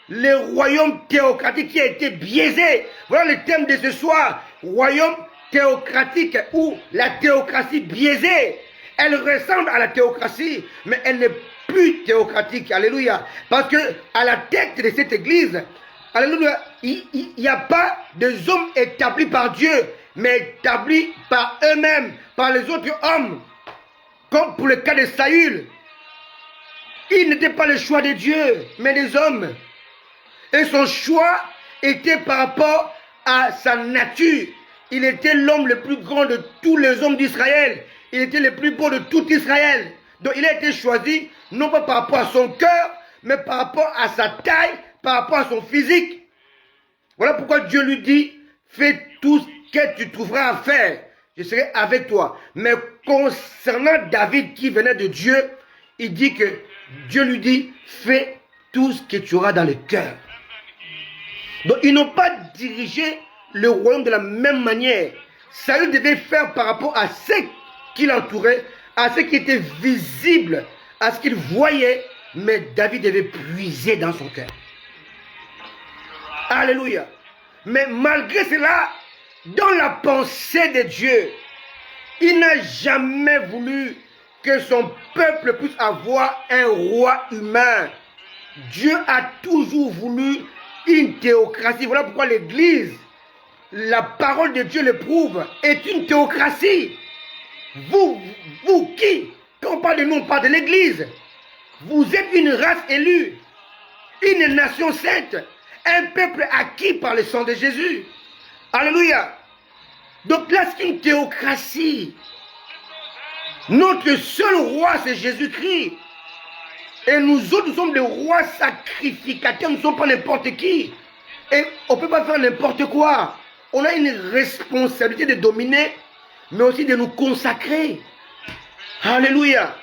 le royaume théocratique qui a été biaisé. Voilà le thème de ce soir. Royaume théocratique ou la théocratie biaisée. Elle ressemble à la théocratie, mais elle n'est plus théocratique. Alléluia. Parce que à la tête de cette église, alléluia, il n'y a pas des hommes établis par Dieu, mais établis par eux-mêmes, par les autres hommes. Comme pour le cas de Saül. Il n'était pas le choix de Dieu, mais des hommes. Et son choix était par rapport à sa nature. Il était l'homme le plus grand de tous les hommes d'Israël. Il était le plus beau de tout Israël. Donc il a été choisi, non pas par rapport à son cœur, mais par rapport à sa taille, par rapport à son physique. Voilà pourquoi Dieu lui dit, fais tout ce que tu trouveras à faire. Je serai avec toi. Mais concernant David qui venait de Dieu, il dit que Dieu lui dit, fais tout ce que tu auras dans le cœur. Donc ils n'ont pas dirigé le royaume de la même manière. Saül devait faire par rapport à ce qui l'entourait, à ce qui était visible, à ce qu'il voyait, mais David devait puiser dans son cœur. Alléluia. Mais malgré cela, dans la pensée de Dieu, il n'a jamais voulu que son peuple puisse avoir un roi humain. Dieu a toujours voulu une théocratie. Voilà pourquoi l'Église, la parole de Dieu le prouve, est une théocratie. Vous qui, quand on parle de nous, on parle de l'Église. Vous êtes une race élue, une nation sainte, un peuple acquis par le sang de Jésus. Alléluia. Donc là, c'est une théocratie. Notre seul roi, c'est Jésus-Christ. Et nous autres, nous sommes des rois sacrificateurs, nous ne sommes pas n'importe qui. Et on ne peut pas faire n'importe quoi. On a une responsabilité de dominer, mais aussi de nous consacrer. Alléluia.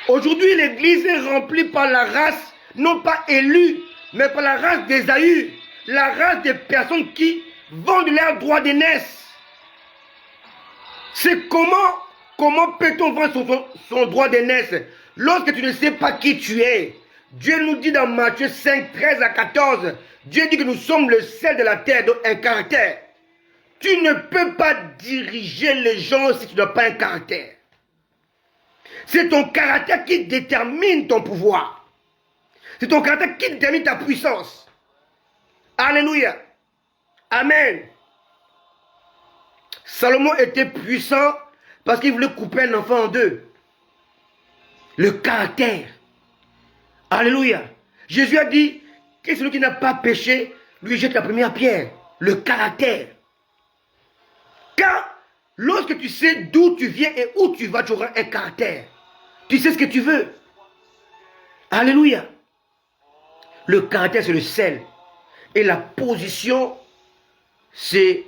Aujourd'hui, l'Église est remplie par la race, non pas élue, mais par la race d'Ésaü. La race des personnes qui vendent leur droit d'aînesse. C'est comment peut-on vendre son droit d'aînesse lorsque tu ne sais pas qui tu es? Dieu nous dit dans Matthieu 5, 13 à 14, Dieu dit que nous sommes le sel de la terre, donc un caractère. Tu ne peux pas diriger les gens si tu n'as pas un caractère. C'est ton caractère qui détermine ton pouvoir. C'est ton caractère qui détermine ta puissance. Alléluia. Amen. Salomon était puissant parce qu'il voulait couper un enfant en deux. Le caractère. Alléluia. Jésus a dit Et celui qui n'a pas péché, lui jette la première pierre. Le caractère. Car lorsque tu sais d'où tu viens et où tu vas, tu auras un caractère. Tu sais ce que tu veux. Alléluia. Le caractère, c'est le sel. Et la position, c'est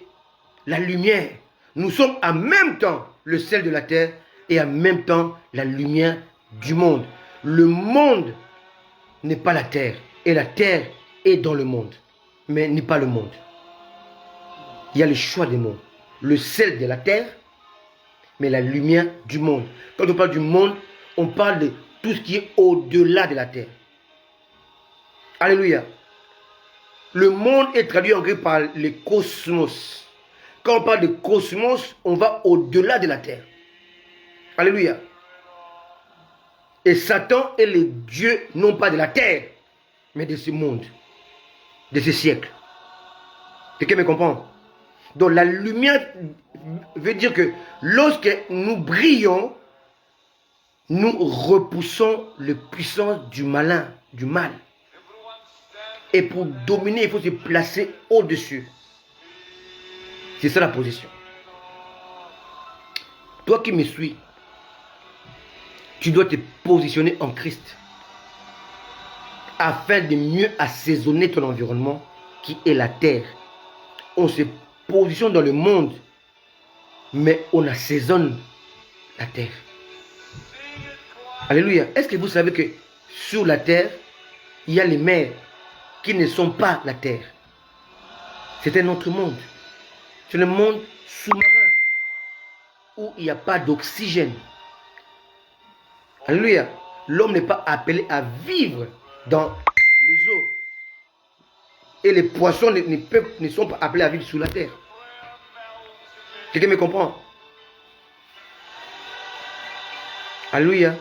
la lumière. Nous sommes en même temps le sel de la terre et en même temps la lumière du monde. Le monde n'est pas la terre. Et la terre est dans le monde. Mais n'est pas le monde. Il y a le choix des mondes. Le sel de la terre, mais la lumière du monde. Quand on parle du monde, on parle de tout ce qui est au-delà de la terre. Alléluia. Le monde est traduit en grec par le cosmos. Quand on parle de cosmos, on va au-delà de la terre. Alléluia. Et Satan est le dieu, non pas de la terre, mais de ce monde, de ce siècle. Quelqu'un me comprend? Donc la lumière veut dire que lorsque nous brillons, nous repoussons les puissances du malin, du mal. Et pour dominer, il faut se placer au-dessus. C'est ça la position. Toi qui me suis, tu dois te positionner en Christ afin de mieux assaisonner ton environnement qui est la terre. On se positionne dans le monde, mais on assaisonne la terre. Alléluia. Est-ce que vous savez que sur la terre, il y a les mers qui ne sont pas la terre? C'est un autre monde. C'est le monde sous-marin où il n'y a pas d'oxygène. Alléluia. L'homme n'est pas appelé à vivre dans les eaux. Et les poissons ne sont pas appelés à vivre sous la terre. Quelqu'un me comprend? Alléluia.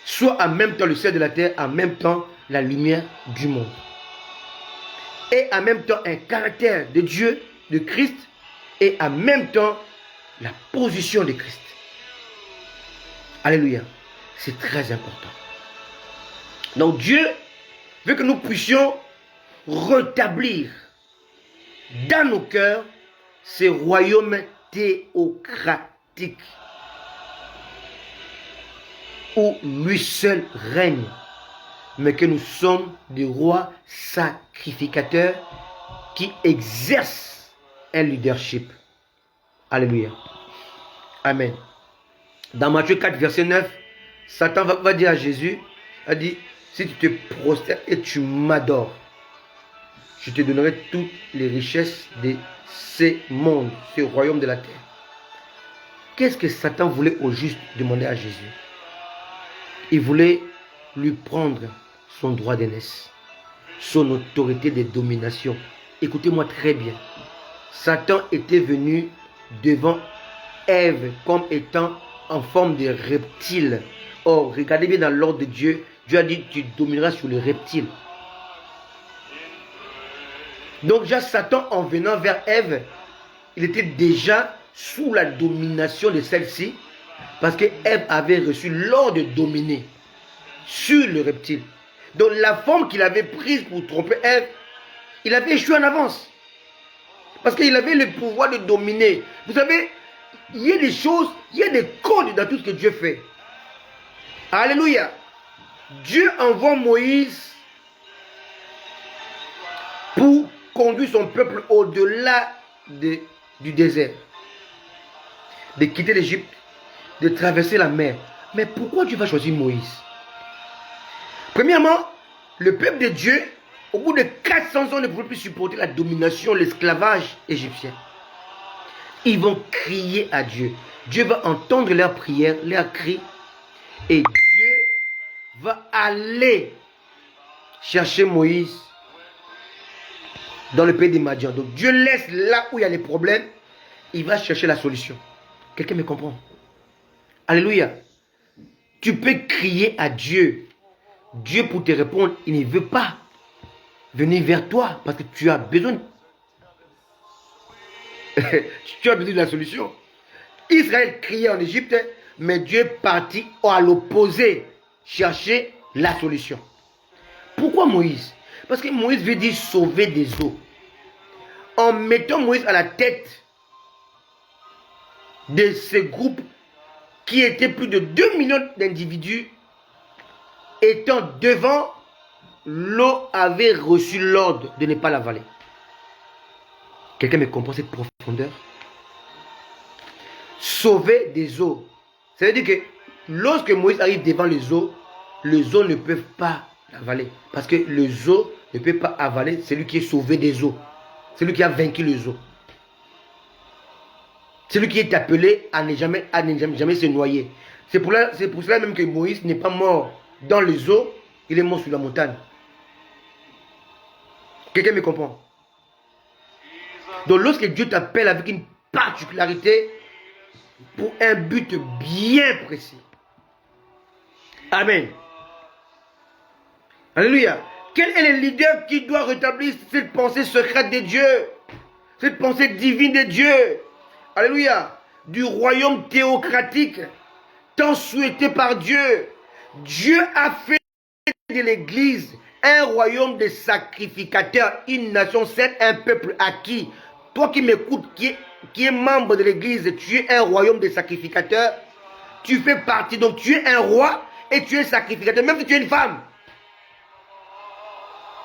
Soit en même temps le sel de la terre, en même temps la lumière du monde. Et en même temps un caractère de Dieu, de Christ, et en même temps la position de Christ. Alléluia. C'est très important. Donc Dieu veut que nous puissions rétablir dans nos cœurs ce royaume théocratique où lui seul règne, mais que nous sommes des rois sacrificateurs qui exercent un leadership. Alléluia. Amen. Dans Matthieu 4, verset 9, Satan va dire à Jésus, a dit, si tu te prosternes et tu m'adores, je te donnerai toutes les richesses de ce monde, ce royaume de la terre. Qu'est-ce que Satan voulait au juste demander à Jésus? Il voulait lui prendre son droit d'aînesse, son autorité de domination. Écoutez-moi très bien. Satan était venu devant Ève comme étant en forme de reptile. Or, regardez bien dans l'ordre de Dieu, Dieu a dit, tu domineras sur les reptiles. Donc, déjà, Satan, en venant vers Ève, il était déjà sous la domination de celle-ci, parce que Ève avait reçu l'ordre de dominer sur le reptile. Donc, la forme qu'il avait prise pour tromper Ève, il avait échoué en avance. Parce qu'il avait le pouvoir de dominer. Vous savez, il y a des choses, il y a des codes dans tout ce que Dieu fait. Alléluia. Dieu envoie Moïse pour conduire son peuple au-delà du désert. De quitter l'Égypte, de traverser la mer. Mais pourquoi Dieu va choisir Moïse? Premièrement, le peuple de Dieu, au bout de 400 ans, ne pouvait plus supporter la domination, l'esclavage égyptien. Ils vont crier à Dieu. Dieu va entendre leurs prières, leurs cris. Et Dieu va aller chercher Moïse dans le pays des Madian. Donc Dieu laisse là où il y a les problèmes. Il va chercher la solution. Quelqu'un me comprend? Alléluia. Tu peux crier à Dieu. Dieu pour te répondre, il ne veut pas venir vers toi parce que tu as besoin. Tu as besoin de la solution. Israël criait en Égypte, mais Dieu est parti à l'opposé, chercher la solution. Pourquoi Moïse? Parce que Moïse veut dire sauver des eaux. En mettant Moïse à la tête de ce groupe qui était plus de 2 millions d'individus, étant devant, l'eau avait reçu l'ordre de ne pas l'avaler. Quelqu'un me comprend cette profondeur? Sauver des eaux. Ça veut dire que lorsque Moïse arrive devant les eaux ne peuvent pas l'avaler. Parce que les eaux ne peuvent pas avaler celui qui est sauvé des eaux. Celui qui a vaincu les eaux. Celui qui est appelé à ne jamais se noyer. C'est pour cela même que Moïse n'est pas mort dans les eaux, il est mort sur la montagne. Quelqu'un me comprend? Donc lorsque Dieu t'appelle avec une particularité, pour un but bien précis. Amen. Alléluia. Quel est le leader qui doit rétablir cette pensée secrète de Dieu? Cette pensée divine de Dieu. Alléluia. Du royaume théocratique tant souhaité par Dieu. Dieu a fait de l'Église un royaume de sacrificateurs, une nation sainte, un peuple acquis. Toi qui m'écoutes, qui est membre de l'Église, tu es un royaume de sacrificateurs. Tu fais partie, donc tu es un roi et tu es sacrificateur, même si tu es une femme.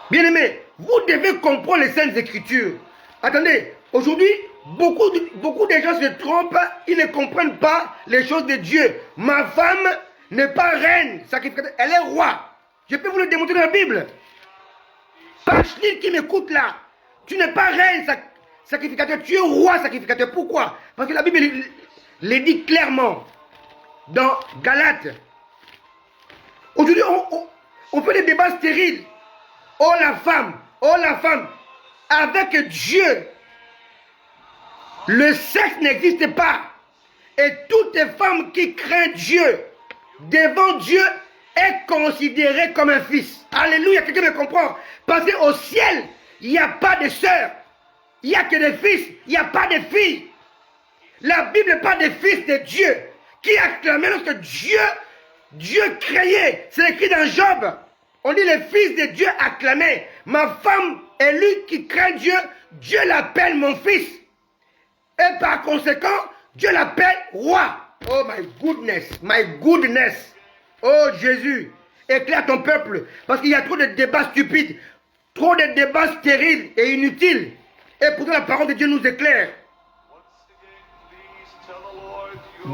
Bien-aimés, vous devez comprendre les Saintes Écritures. Attendez, aujourd'hui, beaucoup de gens se trompent, ils ne comprennent pas les choses de Dieu. Ma femme n'est pas reine, sacrificateur, elle est roi. Je peux vous le démontrer dans la Bible. Pachline qui m'écoute là, tu n'es pas reine, sacrificateur, tu es roi sacrificateur. Pourquoi? Parce que la Bible le dit clairement dans Galates. Aujourd'hui, on fait des débats stériles. Oh la femme, avec Dieu, le sexe n'existe pas. Et toute femme qui craint Dieu, devant Dieu, est considérée comme un fils. Alléluia, quelqu'un me comprend? Parce qu'au ciel, il n'y a pas de sœurs. Il n'y a que des fils, il n'y a pas de filles. La Bible parle des fils de Dieu qui acclamaient lorsque Dieu créait. C'est écrit dans Job. On dit les fils de Dieu acclamaient. Ma femme élue qui craint Dieu, Dieu l'appelle mon fils. Et par conséquent, Dieu l'appelle roi. Oh my goodness. Oh Jésus, éclaire ton peuple. Parce qu'il y a trop de débats stupides, trop de débats stériles et inutiles. Et pourtant la parole de Dieu nous éclaire.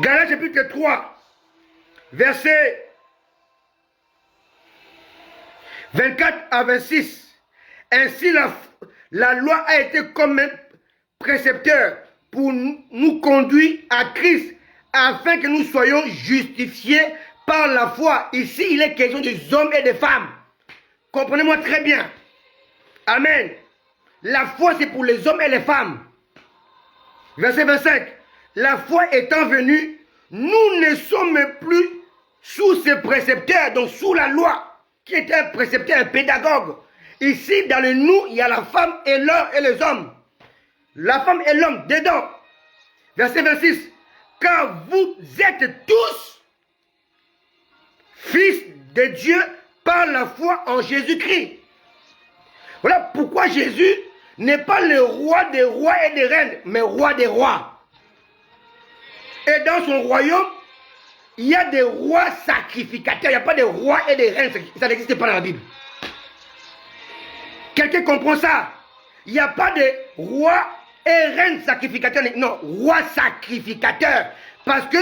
Galates chapitre 3, verset 24 à 26. Ainsi la loi a été comme un précepteur pour nous conduire à Christ, afin que nous soyons justifiés par la foi. Ici, il est question des hommes et des femmes. Comprenez-moi très bien. Amen. La foi, c'est pour les hommes et les femmes. Verset 25. La foi étant venue, nous ne sommes plus sous ce précepteur, donc sous la loi, qui était un précepteur, un pédagogue. Ici, dans le nous, il y a la femme et l'homme et les hommes. La femme et l'homme, dedans. Verset 26. Car vous êtes tous fils de Dieu par la foi en Jésus-Christ. Voilà pourquoi Jésus n'est pas le roi des rois et des reines, mais roi des rois. Et dans son royaume, il y a des rois sacrificateurs. Il n'y a pas de rois et des reines. Ça n'existe pas dans la Bible. Quelqu'un comprend ça? Il n'y a pas de rois et reines sacrificateurs. Non, rois sacrificateurs. Parce que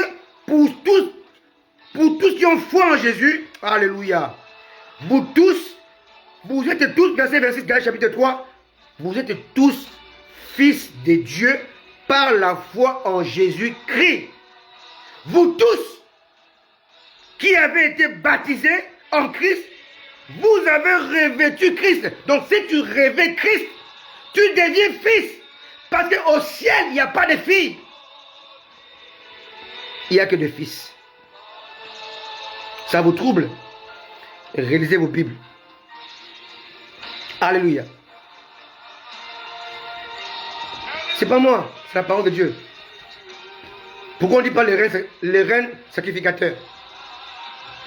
pour tous qui ont foi en Jésus, alléluia, vous êtes tous, verset 26, Galates chapitre 3, vous êtes tous fils de Dieu par la foi en Jésus-Christ. Vous tous qui avez été baptisés en Christ, vous avez revêtu Christ. Donc si tu revêts Christ, tu deviens fils. Parce qu'au ciel, il n'y a pas de filles. Il n'y a que des fils. Ça vous trouble? Réalisez vos Bibles. Alléluia. C'est pas moi, c'est la parole de Dieu. Pourquoi on ne dit pas les reines sacrificateurs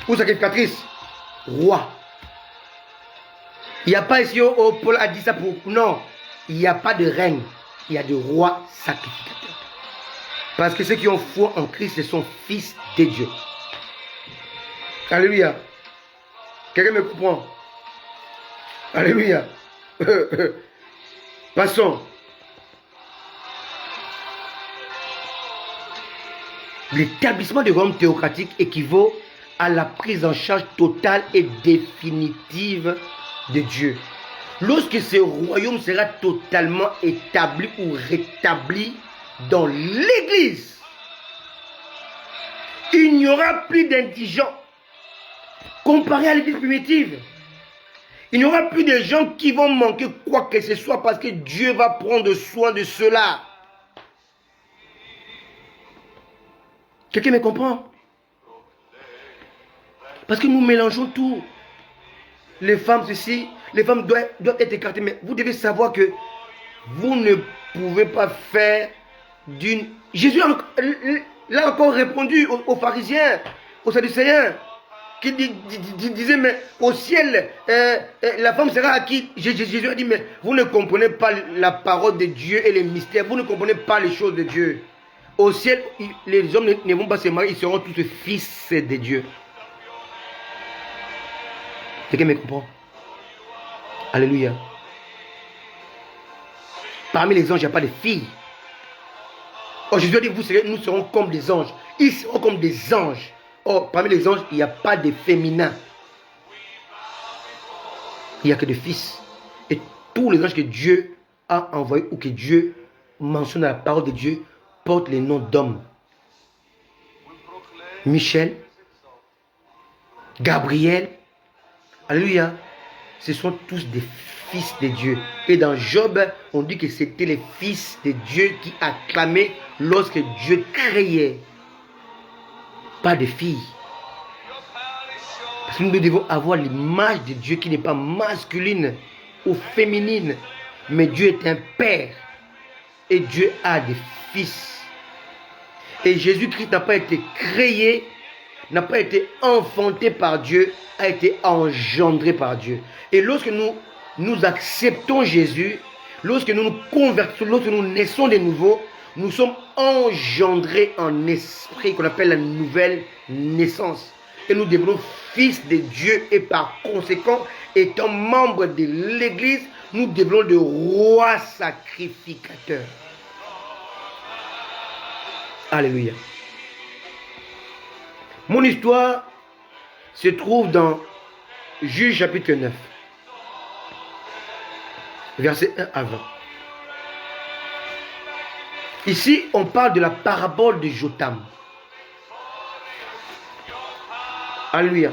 ou sacrificatrices? Roi. Il n'y a pas ici, oh, Paul a dit ça pour... Non, il n'y a pas de règne, il y a de roi sacrificateur. Parce que ceux qui ont foi en Christ, ce sont fils de Dieu. Alléluia. Quelqu'un me comprend? Alléluia. Passons. L'établissement du royaume théocratique équivaut à la prise en charge totale et définitive de Dieu. Lorsque ce royaume sera totalement établi ou rétabli dans l'Église, il n'y aura plus d'indigents comparé à l'Église primitive. Il n'y aura plus de gens qui vont manquer quoi que ce soit parce que Dieu va prendre soin de cela. Quelqu'un me comprend? Parce que nous mélangeons tout. Les femmes, ceci, les femmes doivent être écartées. Mais vous devez savoir que vous ne pouvez pas faire d'une... Jésus l'a encore répondu aux pharisiens, aux sadducéens, qui disaient, mais au ciel, la femme sera acquise. Jésus a dit, mais vous ne comprenez pas la parole de Dieu et les mystères. Vous ne comprenez pas les choses de Dieu. Au ciel, les hommes ne vont pas se marier, ils seront tous fils de Dieu. Quelqu'un me comprend? Alléluia. Parmi les anges, il n'y a pas de filles. Oh, Jésus a dit, nous serons comme des anges. Ils seront comme des anges. Oh, parmi les anges, il n'y a pas de féminin. Il n'y a que des fils. Et tous les anges que Dieu a envoyés ou que Dieu mentionne dans la parole de Dieu portent les noms d'hommes. Michel, Gabriel, alléluia, ce sont tous des fils de Dieu. Et dans Job, on dit que c'était les fils de Dieu qui acclamaient lorsque Dieu créait. Pas de filles. Parce que nous devons avoir l'image de Dieu qui n'est pas masculine ou féminine. Mais Dieu est un père. Et Dieu a des fils. Et Jésus-Christ n'a pas été créé, n'a pas été enfanté par Dieu, a été engendré par Dieu. Et lorsque nous acceptons Jésus, lorsque nous nous convertissons, lorsque nous naissons de nouveau, nous sommes engendrés en esprit, qu'on appelle la nouvelle naissance. Et nous devenons fils de Dieu et par conséquent, étant membres de l'Église, nous devenons de rois sacrificateurs. Alléluia. Mon histoire se trouve dans Juge chapitre 9, verset 1 à 20. Ici, on parle de la parabole de Jotham. Alléluia.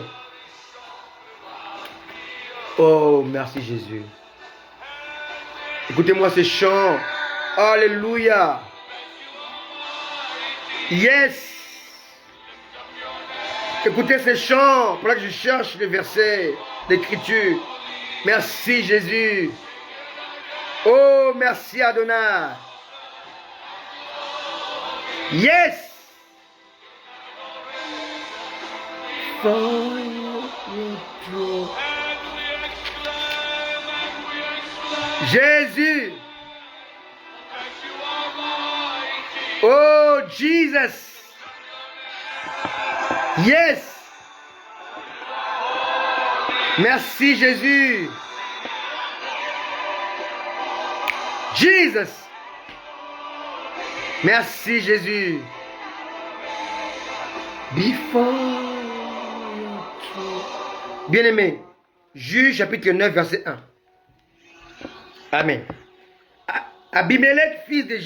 Oh, merci Jésus. Écoutez-moi ce chant. Alléluia. Yes. Écoutez ce chant. Pour que je cherche les versets d'écriture. Merci Jésus. Oh, merci Adonai. Yes. Jésus. Oh, Jesus. Yes. Merci, Jésus. Jesus. Merci, Jésus. Bien-aimé, Juge chapitre 9, verset 1. Amen. Abimelech, fils de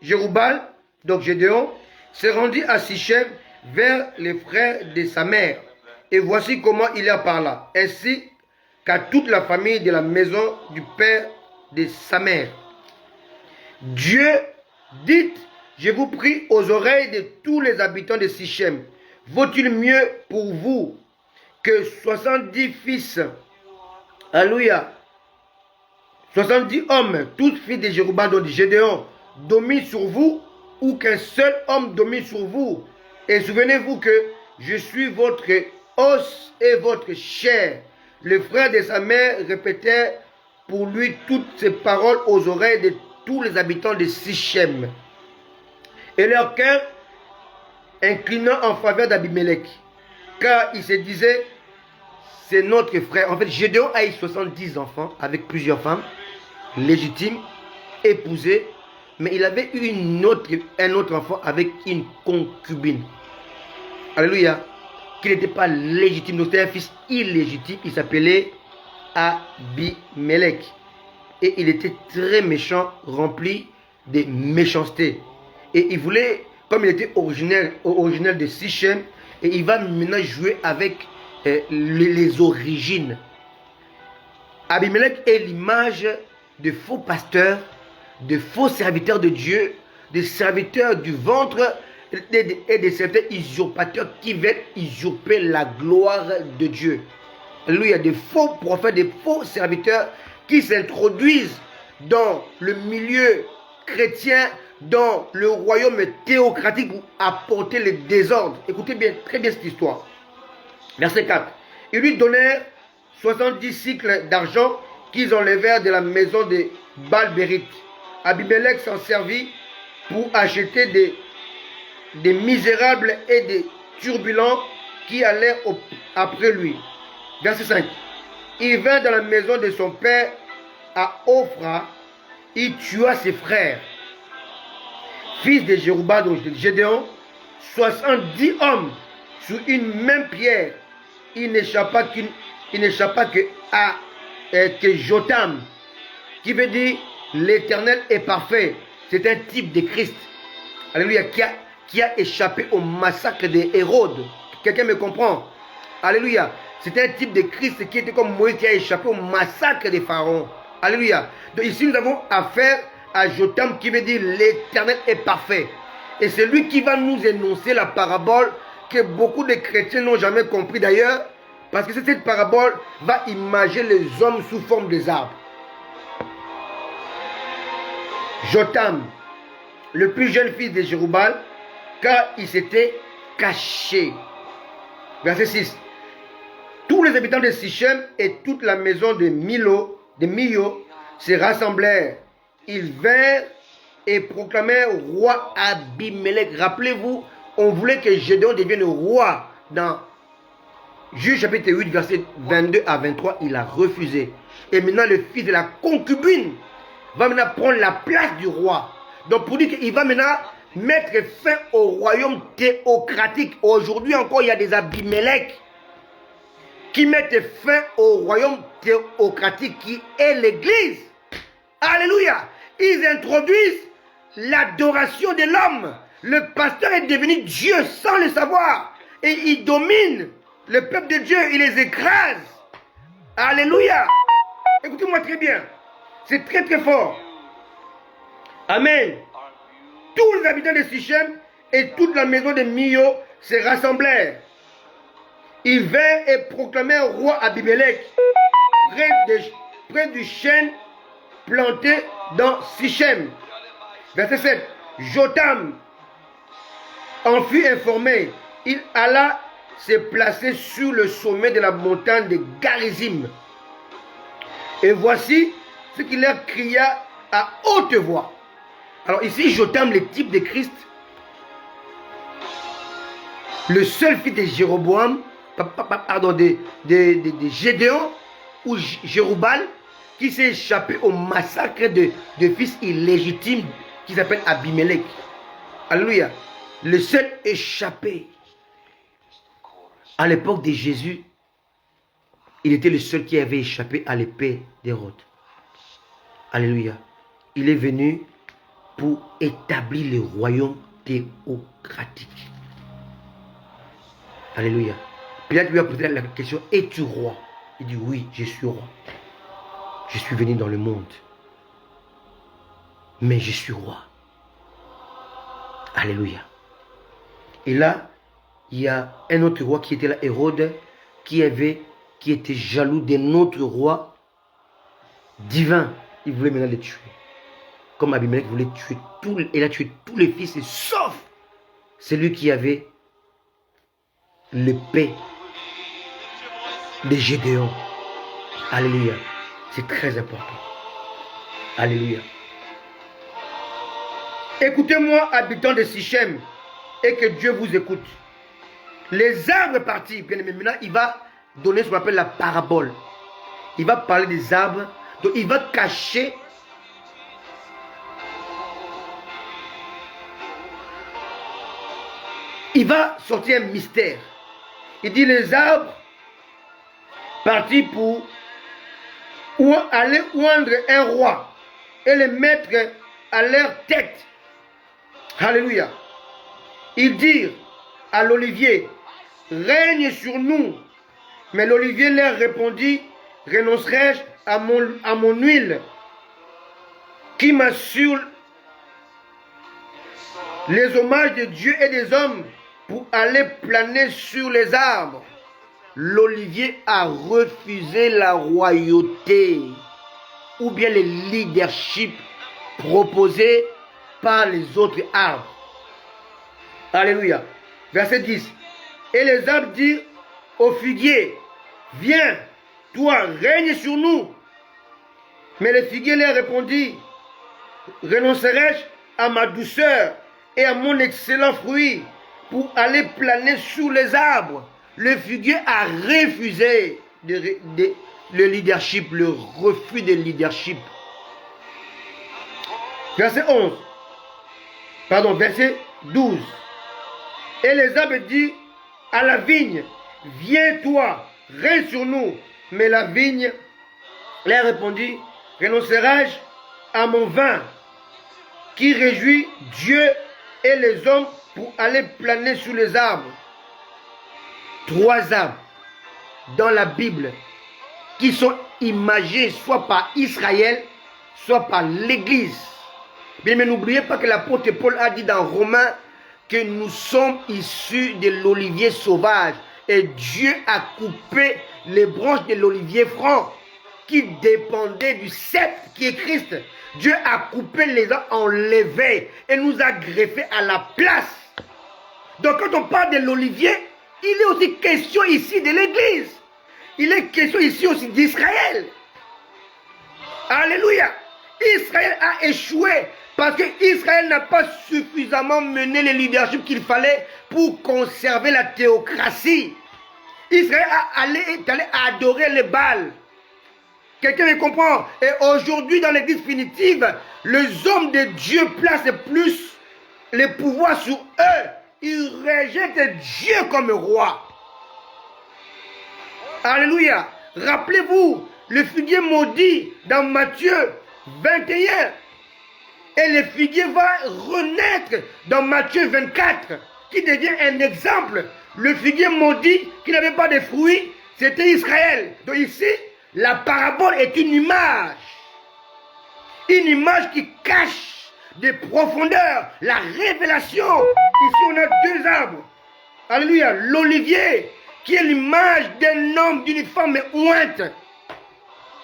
Jéroubal, donc Gédéon, se rendit à Sichem vers les frères de sa mère. Et voici comment il leur parla, ainsi qu'à toute la famille de la maison du père de sa mère. Dieu dit, je vous prie aux oreilles de tous les habitants de Sichem, vaut-il mieux pour vous que 70 fils, alléluia, 70 hommes, tous fils de Jéroubal, donc de Gédéon, dominent sur vous, ou qu'un seul homme domine sur vous. Et souvenez-vous que je suis votre os et votre chair. le frère de sa mère répétait pour lui toutes ces paroles aux oreilles de tous les habitants de Sichem. Et leur cœur inclinant en faveur d'Abimelech, car il se disait, c'est notre frère. En fait, Gédéon a eu 70 enfants avec plusieurs femmes légitimes, épousées, mais il avait eu un autre enfant avec une concubine. Alléluia. Qui n'était pas légitime, donc c'était un fils illégitime. Il s'appelait Abimelech. Et il était très méchant, rempli de méchanceté. Et il voulait, comme il était originel de Sichem, et il va maintenant jouer avec les origines. Abimelech est l'image de faux pasteurs, de faux serviteurs de Dieu, des serviteurs du ventre et des serviteurs usurpateurs qui veulent usurper la gloire de Dieu. Alléluia, des faux prophètes, des faux serviteurs qui s'introduisent dans le milieu chrétien, dans le royaume théocratique pour apporter le désordre. Écoutez bien, très bien cette histoire. Verset 4. Ils lui donnèrent 70 cycles d'argent qu'ils enlevèrent de la maison de Baal-Bérith. Abimelech s'en servit pour acheter des misérables et des turbulents qui allèrent après lui. Verset 5. Il vint dans la maison de son père à Ophra, il tua ses frères, fils de Jéroubal, donc de Gédéon, 70 hommes sur une même pierre. Il n'échappa que Jotam, qui veut dire l'Éternel est parfait. C'est un type de Christ. Alléluia, qui a échappé au massacre des Hérode. Quelqu'un me comprend? Alléluia. C'est un type de Christ qui était comme Moïse, qui a échappé au massacre des pharaons. Alléluia. Donc ici nous avons affaire à Jotam, qui veut dire l'Éternel est parfait. Et c'est lui qui va nous énoncer la parabole que beaucoup de chrétiens n'ont jamais compris d'ailleurs, parce que cette parabole va imaginer les hommes sous forme des arbres. Jotam, le plus jeune fils de Jéroubal, car il s'était caché. Verset 6. Tous les habitants de Sichem et toute la maison de Milo se rassemblèrent. Ils vinrent et proclamèrent roi Abimelech. Rappelez-vous, on voulait que Gédéon devienne roi. Dans Juge chapitre 8, verset 22 à 23, il a refusé. Et maintenant le fils de la concubine va maintenant prendre la place du roi. Donc pour dire qu'il va maintenant mettre fin au royaume théocratique. Aujourd'hui encore, il y a des Abimelech qui mettent fin au royaume théocratique qui est l'Église. Alléluia. Ils introduisent l'adoration de l'homme. Le pasteur est devenu Dieu sans le savoir. Et il domine le peuple de Dieu. Il les écrase. Alléluia. Écoutez-moi très bien. C'est très très fort. Amen. Tous les habitants de Sichem et toute la maison de Milo se rassemblèrent. Ils vinrent et proclamèrent roi Abimelech près du chêne planté dans Sichem. Verset 7. Jotam en fut informé. Il alla se placer sur le sommet de la montagne de Garizim. Et voici ce qu'il leur cria à haute voix. Alors ici, Jotam, le type de Christ, le seul fils de Jéroboam, de Gédéon ou Jéroubal, qui s'est échappé au massacre de fils illégitimes qui s'appelle Abimelech. Alléluia. Le seul échappé. À l'époque de Jésus, il était le seul qui avait échappé à l'épée d'Hérode. Alléluia. Il est venu pour établir le royaume théocratique. Alléluia. Pilate lui a posé la question, es-tu roi? Il dit, oui, je suis roi. Je suis venu dans le monde. Mais je suis roi. Alléluia. Et là, il y a un autre roi qui était là, Hérode, qui était jaloux d'un autre roi divin. Il voulait maintenant les tuer. Comme Abimelech voulait tuer il a tué tous les fils, sauf celui qui avait l'épée de Gédéon. Alléluia. C'est très important. Alléluia. Écoutez-moi, habitants de Sichem, et que Dieu vous écoute. Les arbres partis, bien aimé, maintenant, il va donner ce qu'on appelle la parabole. Il va parler des arbres, donc il va cacher il va sortir un mystère. Il dit les arbres partis pour aller oindre un roi et les mettre à leur tête. Alléluia. Ils dirent à l'olivier, règne sur nous. Mais l'olivier leur répondit, renoncerai-je à mon huile qui m'assure les hommages de Dieu et des hommes pour aller planer sur les arbres. L'olivier a refusé la royauté ou bien le leadership proposé par les autres arbres. Alléluia. Verset 10. Et les arbres dirent au figuier, viens, toi, règne sur nous. Mais le figuier leur répondit, renoncerai-je à ma douceur et à mon excellent fruit pour aller planer sous les arbres? Le figuier a refusé le leadership, le refus de leadership. Verset 11. Pardon, verset 12. Et les arbres disent à la vigne, viens toi, règne sur nous. Mais la vigne leur répondit, renoncerai-je à mon vin qui réjouit Dieu et les hommes pour aller planer sous les arbres? Trois arbres dans la Bible qui sont imagés soit par Israël, soit par l'Église. Mais n'oubliez pas que l'apôtre Paul a dit dans Romains que nous sommes issus de l'olivier sauvage et Dieu a coupé les branches de l'olivier franc qui dépendaient du cep qui est Christ. Dieu a coupé, les a enlevés et nous a greffés à la place. Donc quand on parle de l'olivier, il est aussi question ici de l'Église. Il est question ici aussi d'Israël. Alléluia. Israël a échoué parce que Israël n'a pas suffisamment mené le leadership qu'il fallait pour conserver la théocratie. Israël est allé adorer les Baals. Quelqu'un me comprend? Et aujourd'hui, dans l'Église primitive, les hommes de Dieu placent plus les pouvoirs sur eux. Ils rejettent Dieu comme roi. Alléluia. Rappelez-vous, le figuier maudit dans Matthieu 21. Et le figuier va renaître dans Matthieu 24, qui devient un exemple. Le figuier maudit qui n'avait pas de fruits, c'était Israël. Donc ici, la parabole est une image. Une image qui cache des profondeurs, la révélation. Ici, on a deux arbres. Alléluia. L'olivier, qui est l'image d'un homme, d'une femme ointe.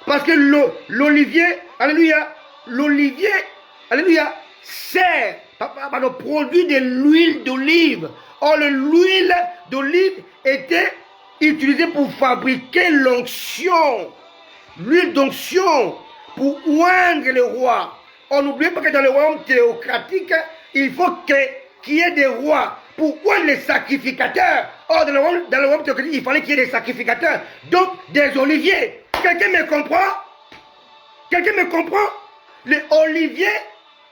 Parce que l'olivier, alléluia, l'olivier, alléluia, sert, produit de l'huile d'olive. Or, l'huile d'olive était utilisée pour fabriquer l'onction. L'huile d'onction pour oindre le roi. On n'oublie pas que dans le royaume théocratique, il faut qu'il y ait des rois pour oindre les sacrificateurs. Or, dans le royaume théocratique, il fallait qu'il y ait des sacrificateurs. Donc, des oliviers. Quelqu'un me comprend? Quelqu'un me comprend? L'olivier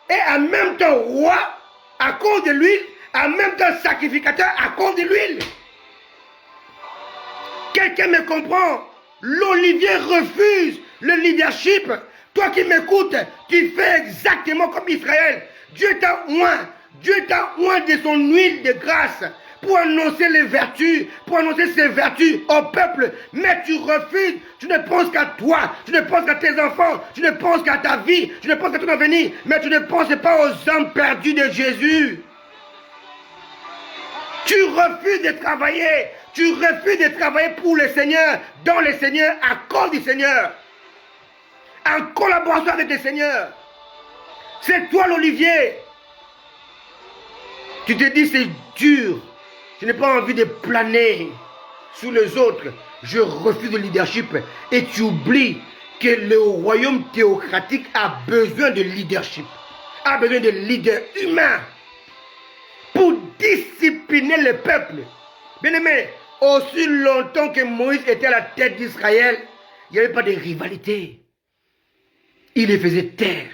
est en même temps roi à cause de l'huile, en même temps sacrificateur à cause de l'huile. Quelqu'un me comprend? L'olivier refuse le leadership. Toi qui m'écoutes, tu fais exactement comme Israël. Dieu t'a oint. Dieu t'a oint de son huile de grâce pour annoncer les vertus, pour annoncer ses vertus au peuple. Mais tu refuses, tu ne penses qu'à toi, tu ne penses qu'à tes enfants, tu ne penses qu'à ta vie, tu ne penses qu'à ton avenir, mais tu ne penses pas aux âmes perdues de Jésus. Tu refuses de travailler, tu refuses de travailler pour le Seigneur, dans le Seigneur, à cause du Seigneur, en collaboration avec le Seigneur. C'est toi l'olivier. Tu te dis c'est dur, je n'ai pas envie de planer sur les autres. Je refuse le leadership. Et tu oublies que le royaume théocratique a besoin de leadership, a besoin de leaders humains pour discipliner le peuple. Bien aimé, aussi longtemps que Moïse était à la tête d'Israël, il n'y avait pas de rivalité. Il les faisait taire.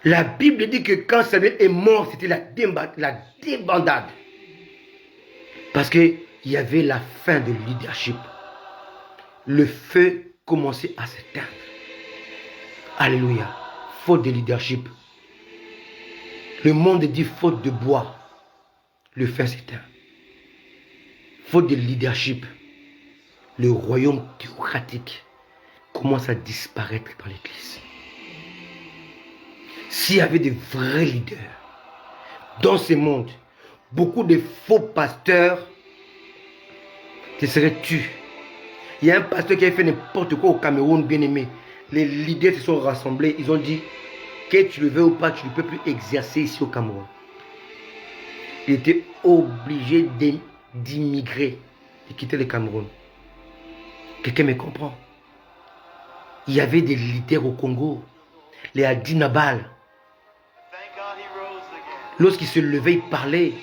La Bible dit que quand Samuel est mort, c'était la débandade. Parce qu'il y avait la fin de leadership. Le feu commençait à s'éteindre. Alléluia. Faute de leadership. Le monde dit faute de bois. Le feu s'éteint. Faute de leadership. Le royaume théocratique commence à disparaître par l'Église. S'il y avait de vrais leaders dans ce monde, beaucoup de faux pasteurs se seraient tués. Il y a un pasteur qui a fait n'importe quoi au Cameroun, bien aimé. Les leaders se sont rassemblés. Ils ont dit que tu le veux ou pas, tu ne peux plus exercer ici au Cameroun. Il était obligé d'immigrer et quitter le Cameroun. Quelqu'un me comprend? Il y avait des leaders au Congo. Les Adi Nabal. Lorsqu'ils se levaient, ils parlaient.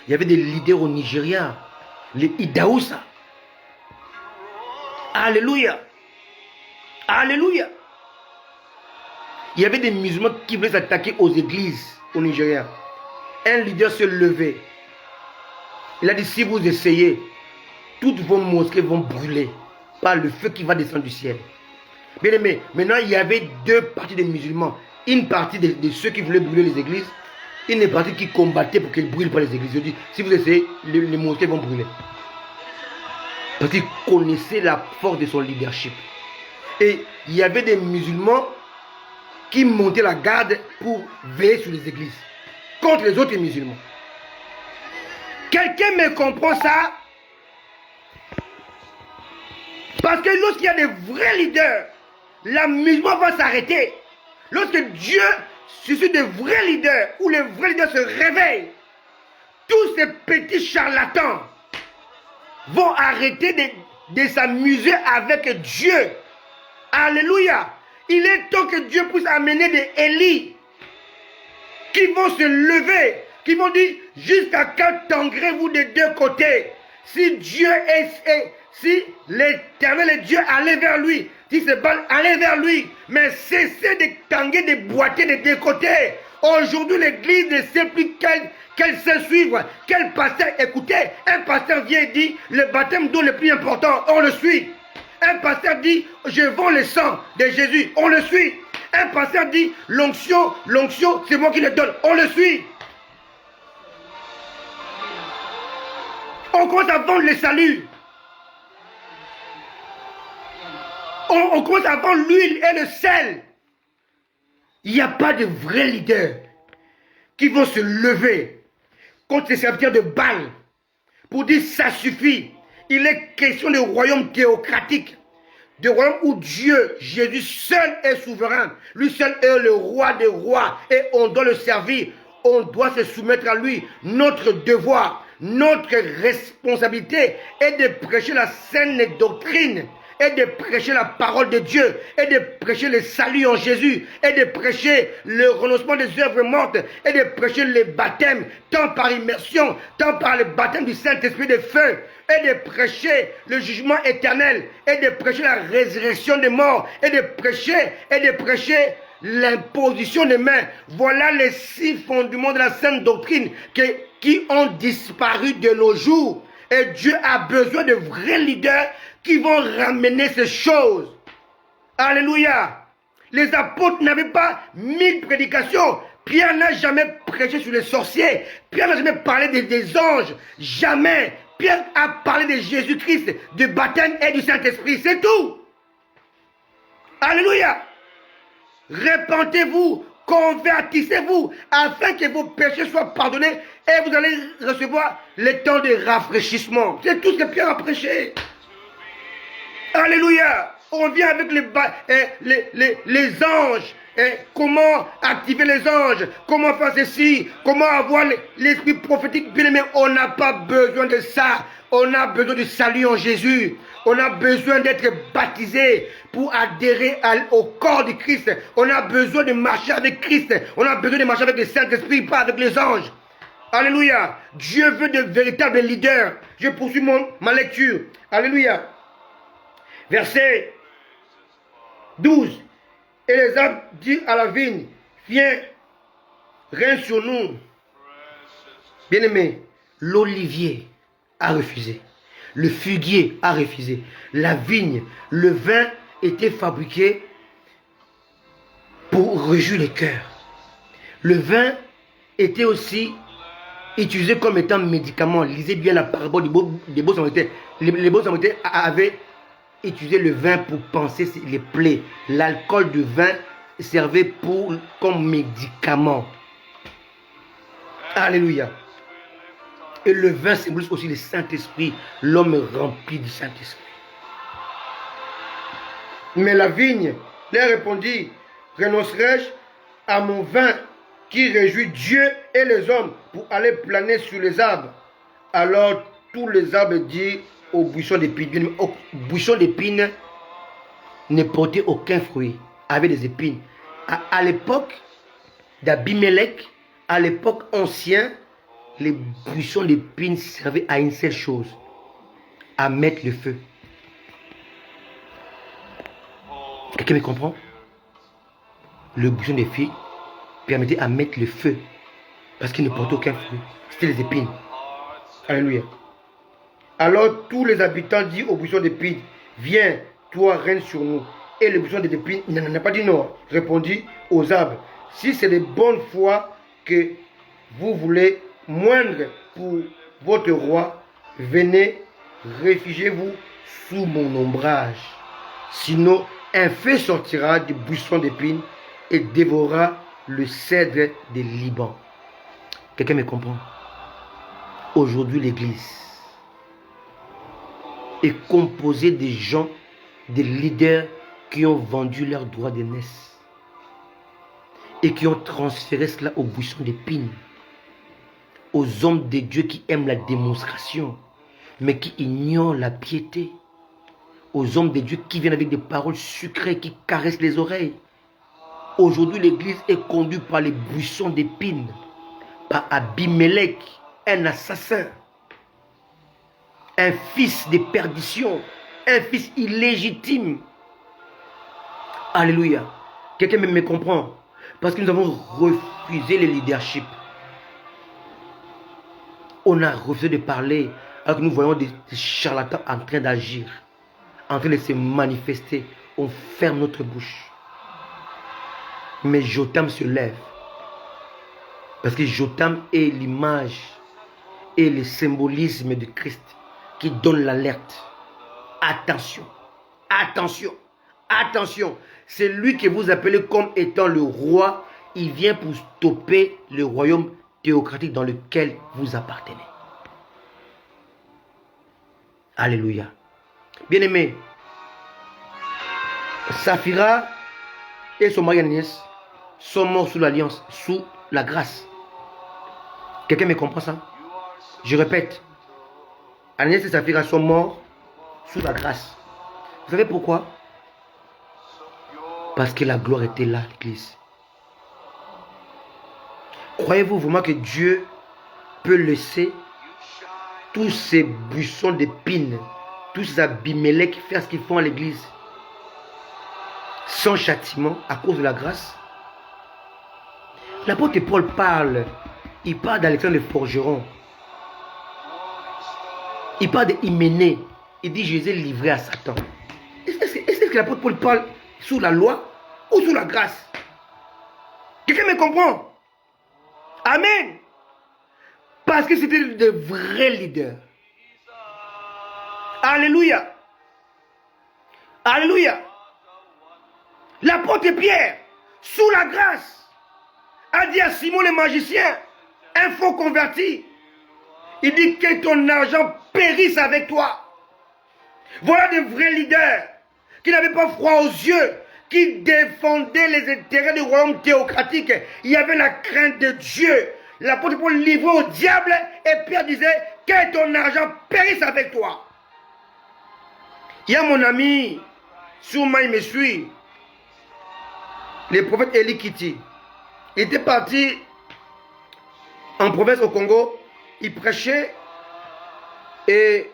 Il y avait des leaders au Nigeria. Les Idaoussa. Alléluia. Alléluia. Il y avait des musulmans qui voulaient s'attaquer aux églises au Nigeria. Un leader se levait. Il a dit, si vous essayez, toutes vos mosquées vont brûler par le feu qui va descendre du ciel. Bien aimé, maintenant il y avait deux parties de musulmans. Une partie de ceux qui voulaient brûler les églises, une partie qui combattait pour qu'ils ne brûlent pas les églises. Je dis, si vous essayez, les mosquées vont brûler. Parce qu'il connaissait la force de son leadership. Et il y avait des musulmans qui montaient la garde pour veiller sur les églises. Contre les autres musulmans. Quelqu'un me comprend ça? Parce que lorsqu'il y a des vrais leaders, la musulman va s'arrêter. Lorsque Dieu suscite de vrais leaders, où les vrais leaders se réveillent, tous ces petits charlatans vont arrêter de s'amuser avec Dieu. Alléluia. Il est temps que Dieu puisse amener des Élie qui vont se lever, qui vont dire, jusqu'à quand tanguerez-vous des deux côtés? Si Dieu si l'Éternel est Dieu, allez vers lui. Si c'est Baal, allez vers lui. Mais cessez de tanguer, de boiter des deux côtés. Aujourd'hui, l'Église ne sait plus quel sait suivre, quel pasteur écouter. Un pasteur vient et dit, le baptême d'eau le plus important, on le suit. Un pasteur dit, je vends le sang de Jésus, on le suit. Un pasteur dit, l'onction, c'est moi qui le donne, on le suit. On commence à vendre le salut. On commence à vendre l'huile et le sel. Il n'y a pas de vrais leaders qui vont se lever contre les serviteurs de Baal pour dire ça suffit. Il est question de royaume théocratique, de royaume où Dieu, Jésus seul est souverain. Lui seul est le roi des rois et on doit le servir. On doit se soumettre à lui. Notre devoir, notre responsabilité est de prêcher la saine doctrine, et de prêcher la parole de Dieu, et de prêcher le salut en Jésus, et de prêcher le renoncement des œuvres mortes, et de prêcher le baptême, tant par immersion, tant par le baptême du Saint-Esprit de feu, et de prêcher le jugement éternel, et de prêcher la résurrection des morts, et de prêcher l'imposition des mains. Voilà les 6 fondements de la sainte doctrine qui ont disparu de nos jours. Et Dieu a besoin de vrais leaders qui vont ramener ces choses. Alléluia. Les apôtres n'avaient pas 1000 prédications. Pierre n'a jamais prêché sur les sorciers. Pierre n'a jamais parlé des anges. Jamais. Pierre a parlé de Jésus-Christ, du baptême et du Saint-Esprit. C'est tout. Alléluia. Répentez-vous, convertissez-vous, afin que vos péchés soient pardonnés et vous allez recevoir le temps de rafraîchissement. C'est tout ce que Pierre a prêché. Alléluia. On vient avec les anges. Et comment activer les anges? Comment faire ceci? Comment avoir l'esprit prophétique? Bien aimé, on n'a pas besoin de ça. On a besoin de salut en Jésus. On a besoin d'être baptisé pour adhérer au corps de Christ. On a besoin de marcher avec Christ. On a besoin de marcher avec le Saint-Esprit, pas avec les anges. Alléluia. Dieu veut de véritables leaders. Je poursuis ma lecture. Alléluia. Verset 12. Et les arbres disent à la vigne, viens, règne sur nous. Bien-aimé, l'olivier a refusé. Le figuier a refusé. La vigne, le vin était fabriqué pour réjouir les cœurs. Le vin était aussi utilisé comme étant médicament. Lisez bien la parabole des beaux samaritains. Les beaux samaritains avaient utilisé le vin pour panser les plaies. L'alcool de vin servait comme médicament. Alléluia. Et le vin symbolise aussi le Saint-Esprit, l'homme rempli du Saint-Esprit. Mais la vigne leur répondit, renoncerai-je à mon vin qui réjouit Dieu et les hommes pour aller planer sur les arbres? Alors tous les arbres dirent au buisson d'épines. Au buisson d'épines ne portait aucun fruit, avait des épines. À l'époque d'Abimelech, à l'époque ancienne, les buissons d'épines servaient à une seule chose, à mettre le feu. Quelqu'un me comprend? Le buisson des filles permettait à mettre le feu parce qu'il ne portait aucun fruit. C'était les épines. Alléluia. Alors tous les habitants dirent au buisson d'épines, viens, toi, règne sur nous. Et le buisson d'épines n'a pas dit non. Répondit aux arbres, si c'est de bonne foi que vous voulez moindre pour votre roi, venez, réfugiez-vous sous mon ombrage. Sinon, un feu sortira du buisson d'épines et dévorera le cèdre des Liban. Quelqu'un me comprend? Aujourd'hui, l'Église est composée de gens, des leaders qui ont vendu leurs droits d'aînesse et qui ont transféré cela au buisson d'épines, aux hommes de Dieu qui aiment la démonstration, mais qui ignorent la piété, aux hommes de Dieu qui viennent avec des paroles sucrées, qui caressent les oreilles. Aujourd'hui, l'Église est conduite par les buissons d'épines, par Abimelech, un assassin, un fils de perdition, un fils illégitime. Alléluia. Quelqu'un me comprend? Parce que nous avons refusé le leadership. On a refusé de parler alors que nous voyons des charlatans en train d'agir, en train de se manifester. On ferme notre bouche. Mais Jotam se lève. Parce que Jotam est l'image et le symbolisme de Christ qui donne l'alerte. Attention, attention, attention. C'est lui que vous appelez comme étant le roi. Il vient pour stopper le royaume théocratique dans lequel vous appartenez. Alléluia. Bien-aimé, Saphira et son mari Ananias sont morts sous l'alliance, sous la grâce. Quelqu'un me comprend ça? Je répète, Ananias et Saphira sont morts sous la grâce. Vous savez pourquoi? Parce que la gloire était là, l'église. Croyez-vous vraiment que Dieu peut laisser tous ces buissons d'épines, tous ces Abimelech faire ce qu'ils font à l'église sans châtiment à cause de la grâce? L'apôtre Paul parle, il parle d'Alexandre le forgeron, il parle d'Hyménée, il dit Jésus est livré à Satan. Est-ce que l'apôtre Paul parle sous la loi ou sous la grâce? Quelqu'un me comprend? Amen. Parce que c'était de vrais leaders. Alléluia. Alléluia. L'apôtre Pierre, sous la grâce, a dit à Simon le magicien, un faux converti, il dit que ton argent périsse avec toi. Voilà de vrais leaders qui n'avaient pas froid aux yeux, qui défendaient les intérêts du royaume théocratique. Il y avait la crainte de Dieu. L'apôtre Paul livrait au diable et Pierre disait Que ton argent périsse avec toi. Il y a mon ami, sûrement il me suit, le prophète Eli Kiti. Il était parti en province au Congo, il prêchait et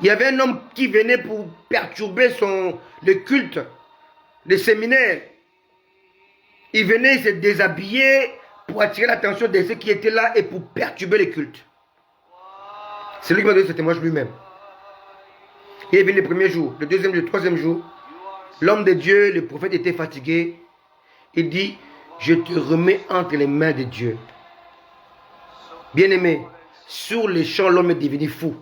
il y avait un homme qui venait pour perturber le culte, le séminaire. Il venait se déshabiller pour attirer l'attention de ceux qui étaient là et pour perturber le culte. C'est lui qui m'a donné ce témoignage lui-même. Il est venu le premier jour, le deuxième, le troisième jour. L'homme de Dieu, le prophète était fatigué. Il dit, je te remets entre les mains de Dieu. Bien-aimé, sur les champs, l'homme est devenu fou.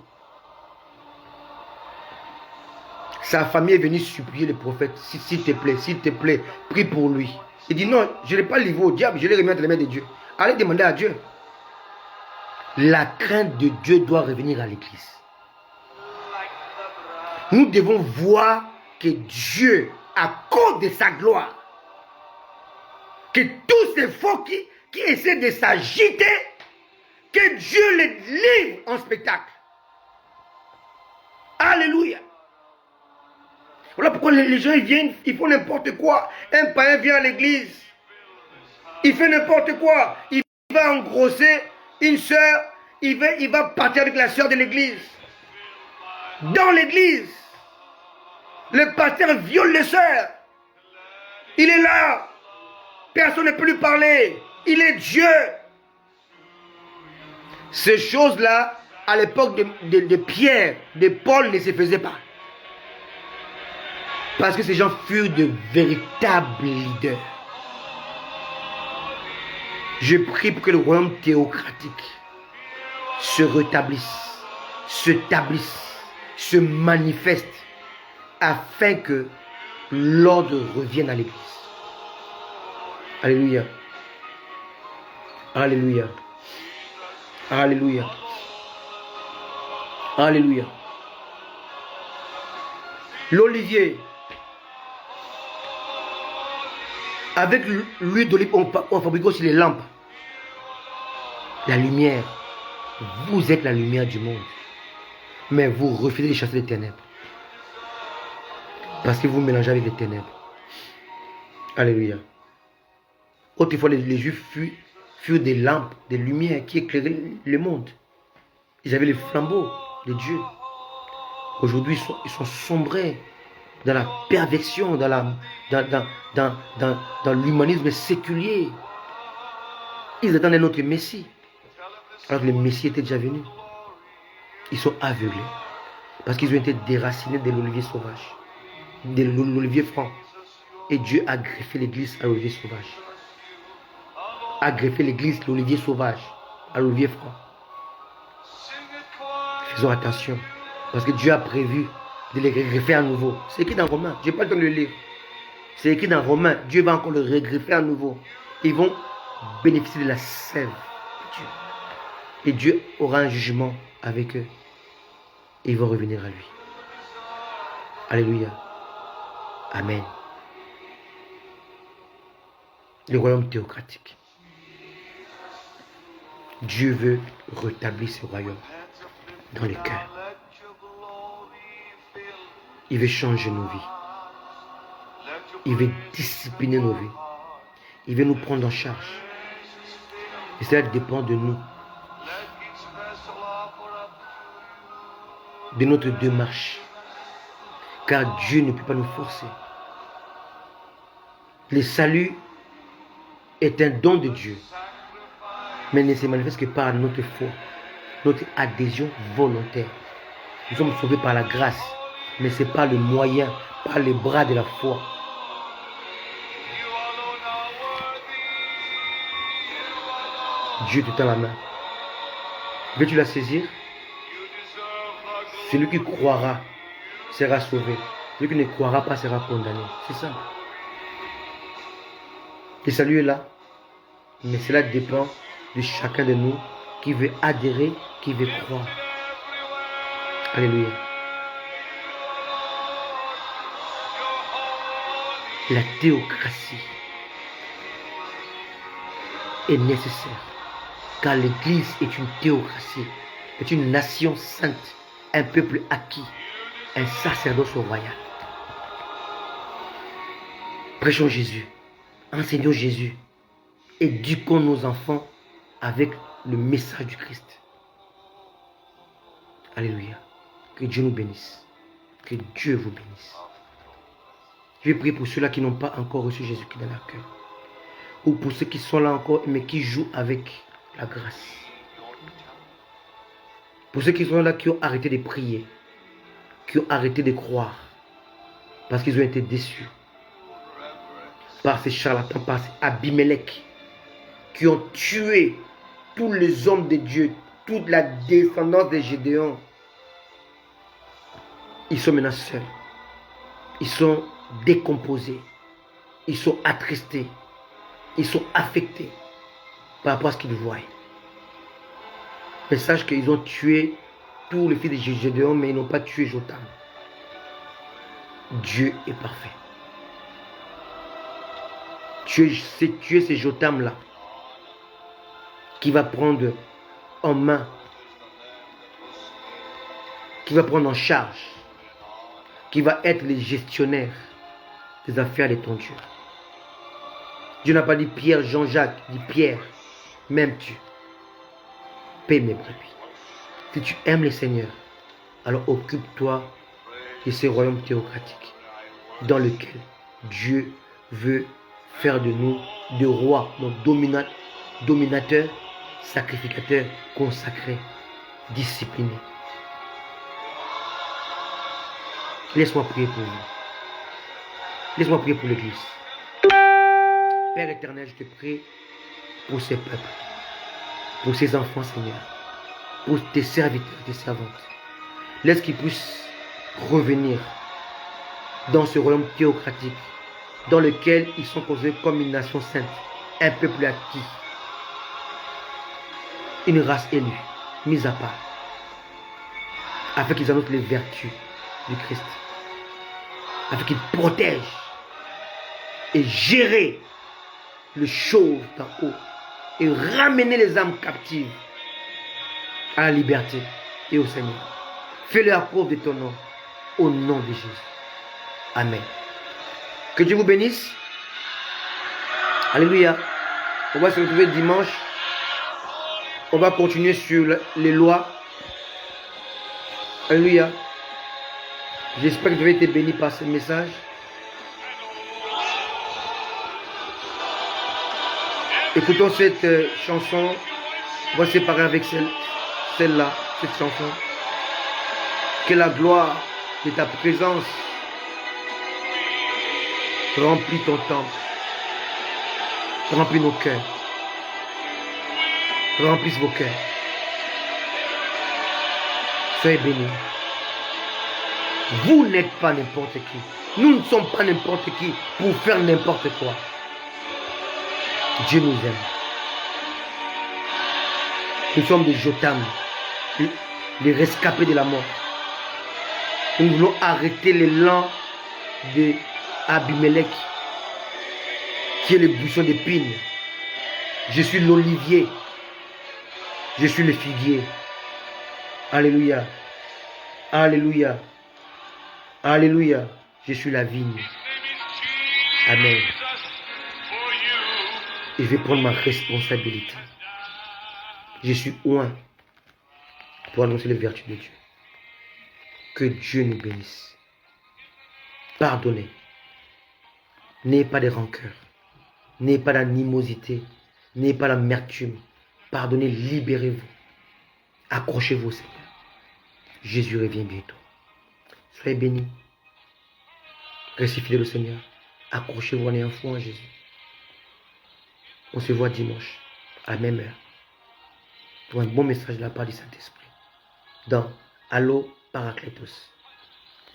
Sa famille est venue supplier le prophète, s'il te plaît, prie pour lui. Il dit, non, je ne l'ai pas livré au diable, je l'ai remis entre les mains de Dieu. Allez demander à Dieu. La crainte de Dieu doit revenir à l'église. Nous devons voir que Dieu, à cause de sa gloire, que tous ces faux qui essaient de s'agiter, que Dieu les livre en spectacle. Alléluia. Voilà pourquoi les gens ils viennent, ils font n'importe quoi. Un païen vient à l'église, il fait n'importe quoi. Il va engrosser une soeur, il va partir avec la soeur de l'église. Dans l'église, le pasteur viole les soeurs. Il est là. Personne ne peut lui parler. Il est Dieu. Ces choses-là, à l'époque de Pierre, de Paul, ne se faisaient pas. Parce que ces gens furent de véritables leaders. Je prie pour que le royaume théocratique se rétablisse, se tablisse, se manifeste, afin que l'ordre revienne à l'église. Alléluia. Alléluia. Alléluia. Alléluia. L'olivier, avec l'huile d'olive, on fabrique aussi les lampes. La lumière. Vous êtes la lumière du monde. Mais vous refusez de chasser les ténèbres. Parce que vous mélangez avec les ténèbres. Alléluia. Autrefois, les Juifs furent des lampes, des lumières qui éclairaient le monde. Ils avaient les flambeaux de Dieu. Aujourd'hui, ils sont sombrés dans la perversion, dans l'humanisme séculier. Ils attendaient notre Messie. Alors que le Messie était déjà venu. Ils sont aveuglés. Parce qu'ils ont été déracinés de l'olivier sauvage. De l'olivier franc. Et Dieu a greffé l'église à l'olivier sauvage. A greffé l'église, l'olivier sauvage, à l'olivier franc. Faisons attention. Parce que Dieu a prévu de les regreffer à nouveau. C'est écrit dans Romains. Je n'ai pas le temps de le lire. C'est écrit dans Romains. Dieu va encore le regreffer à nouveau. Ils vont bénéficier de la sève de Dieu. Et Dieu aura un jugement avec eux. Et ils vont revenir à lui. Alléluia. Amen. Le royaume théocratique. Dieu veut rétablir ce royaume dans les cœurs. Il veut changer nos vies. Il veut discipliner nos vies. Il veut nous prendre en charge. Et cela dépend de nous. De notre démarche. Car Dieu ne peut pas nous forcer. Le salut est un don de Dieu. Mais ne se manifeste que par notre foi. Notre adhésion volontaire. Nous sommes sauvés par la grâce. Mais ce n'est pas le moyen, pas les bras de la foi. Dieu te tend la main. Veux-tu la saisir? Celui qui croira sera sauvé. Celui qui ne croira pas sera condamné. C'est ça. Le salut est là. Mais cela dépend de chacun de nous qui veut adhérer, qui veut croire. Alléluia. La théocratie est nécessaire Car l'Église est une théocratie, est une nation sainte, un peuple acquis, un sacerdoce royal. Prêchons Jésus, enseignons Jésus, éduquons nos enfants avec le message du Christ. Alléluia. Que Dieu nous bénisse. Que Dieu vous bénisse. Je vais prier pour ceux-là qui n'ont pas encore reçu Jésus-Christ dans leur cœur. Ou pour ceux qui sont là encore, mais qui jouent avec la grâce. Pour ceux qui sont là, qui ont arrêté de prier. Qui ont arrêté de croire. Parce qu'ils ont été déçus. Par ces charlatans, par ces Abimelech. Qui ont tué tous les hommes de Dieu. Toute la descendance de Gédéon. Ils sont maintenant seuls. Ils sont décomposés. Ils sont attristés. Ils sont affectés par rapport à ce qu'ils voient. Mais sache qu'ils ont tué tous les fils de Gédéon, mais ils n'ont pas tué Jotam. Dieu est parfait. Tuer ces Jotam-là, qui va prendre en main, qui va prendre en charge, qui va être les gestionnaires des affaires de ton Dieu. Dieu n'a pas dit Pierre, Jean-Jacques, dit Pierre, m'aimes-tu? Paie mes brebis. Si tu aimes le Seigneur, alors occupe-toi de ce royaume théocratique dans lequel Dieu veut faire de nous des rois, donc dominateurs, sacrificateurs, consacrés, disciplinés. Laisse-moi prier pour vous. Laisse-moi prier pour l'Église. Père éternel, je te prie pour ces peuples, pour ces enfants, Seigneur, pour tes serviteurs, tes servantes. Laisse qu'ils puissent revenir dans ce royaume théocratique dans lequel ils sont considérés comme une nation sainte, un peuple acquis, une race élue, mise à part, afin qu'ils annoncent les vertus du Christ, afin qu'ils protègent et gèrent le chauve d'en haut et ramener les âmes captives à la liberté et au Seigneur. Fais-le à cause de ton nom, au nom de Jésus. Amen. Que Dieu vous bénisse. Alléluia. On va se retrouver dimanche. On va continuer sur les lois. Alléluia. J'espère que vous avez été bénis par ce message. Écoutons cette chanson. On va se séparer avec celle-là, cette chanson. Que la gloire de ta présence remplit ton temple. Remplit nos cœurs. Remplisse vos cœurs. Soyez bénis. Vous n'êtes pas n'importe qui. Nous ne sommes pas n'importe qui pour faire n'importe quoi. Dieu nous aime. Nous sommes des Jotam, les rescapés de la mort. Nous voulons arrêter l'élan de Abimelech, qui est le buisson d'épines. Je suis l'olivier. Je suis le figuier. Alléluia. Alléluia. Alléluia. Je suis la vigne. Amen. Et je vais prendre ma responsabilité. Je suis oint pour annoncer les vertus de Dieu. Que Dieu nous bénisse. Pardonnez. N'ayez pas de rancœur. N'ayez pas d'animosité. N'ayez pas d'amertume. Pardonnez, libérez-vous. Accrochez-vous au Seigneur. Jésus revient bientôt. Soyez bénis. Restez fidèles au Seigneur. Accrochez-vous en ayant foi en Jésus. On se voit dimanche, à la même heure, pour un bon message de la part du Saint-Esprit. Dans Allo Paracletos.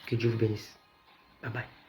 Que Dieu vous bénisse. Bye bye.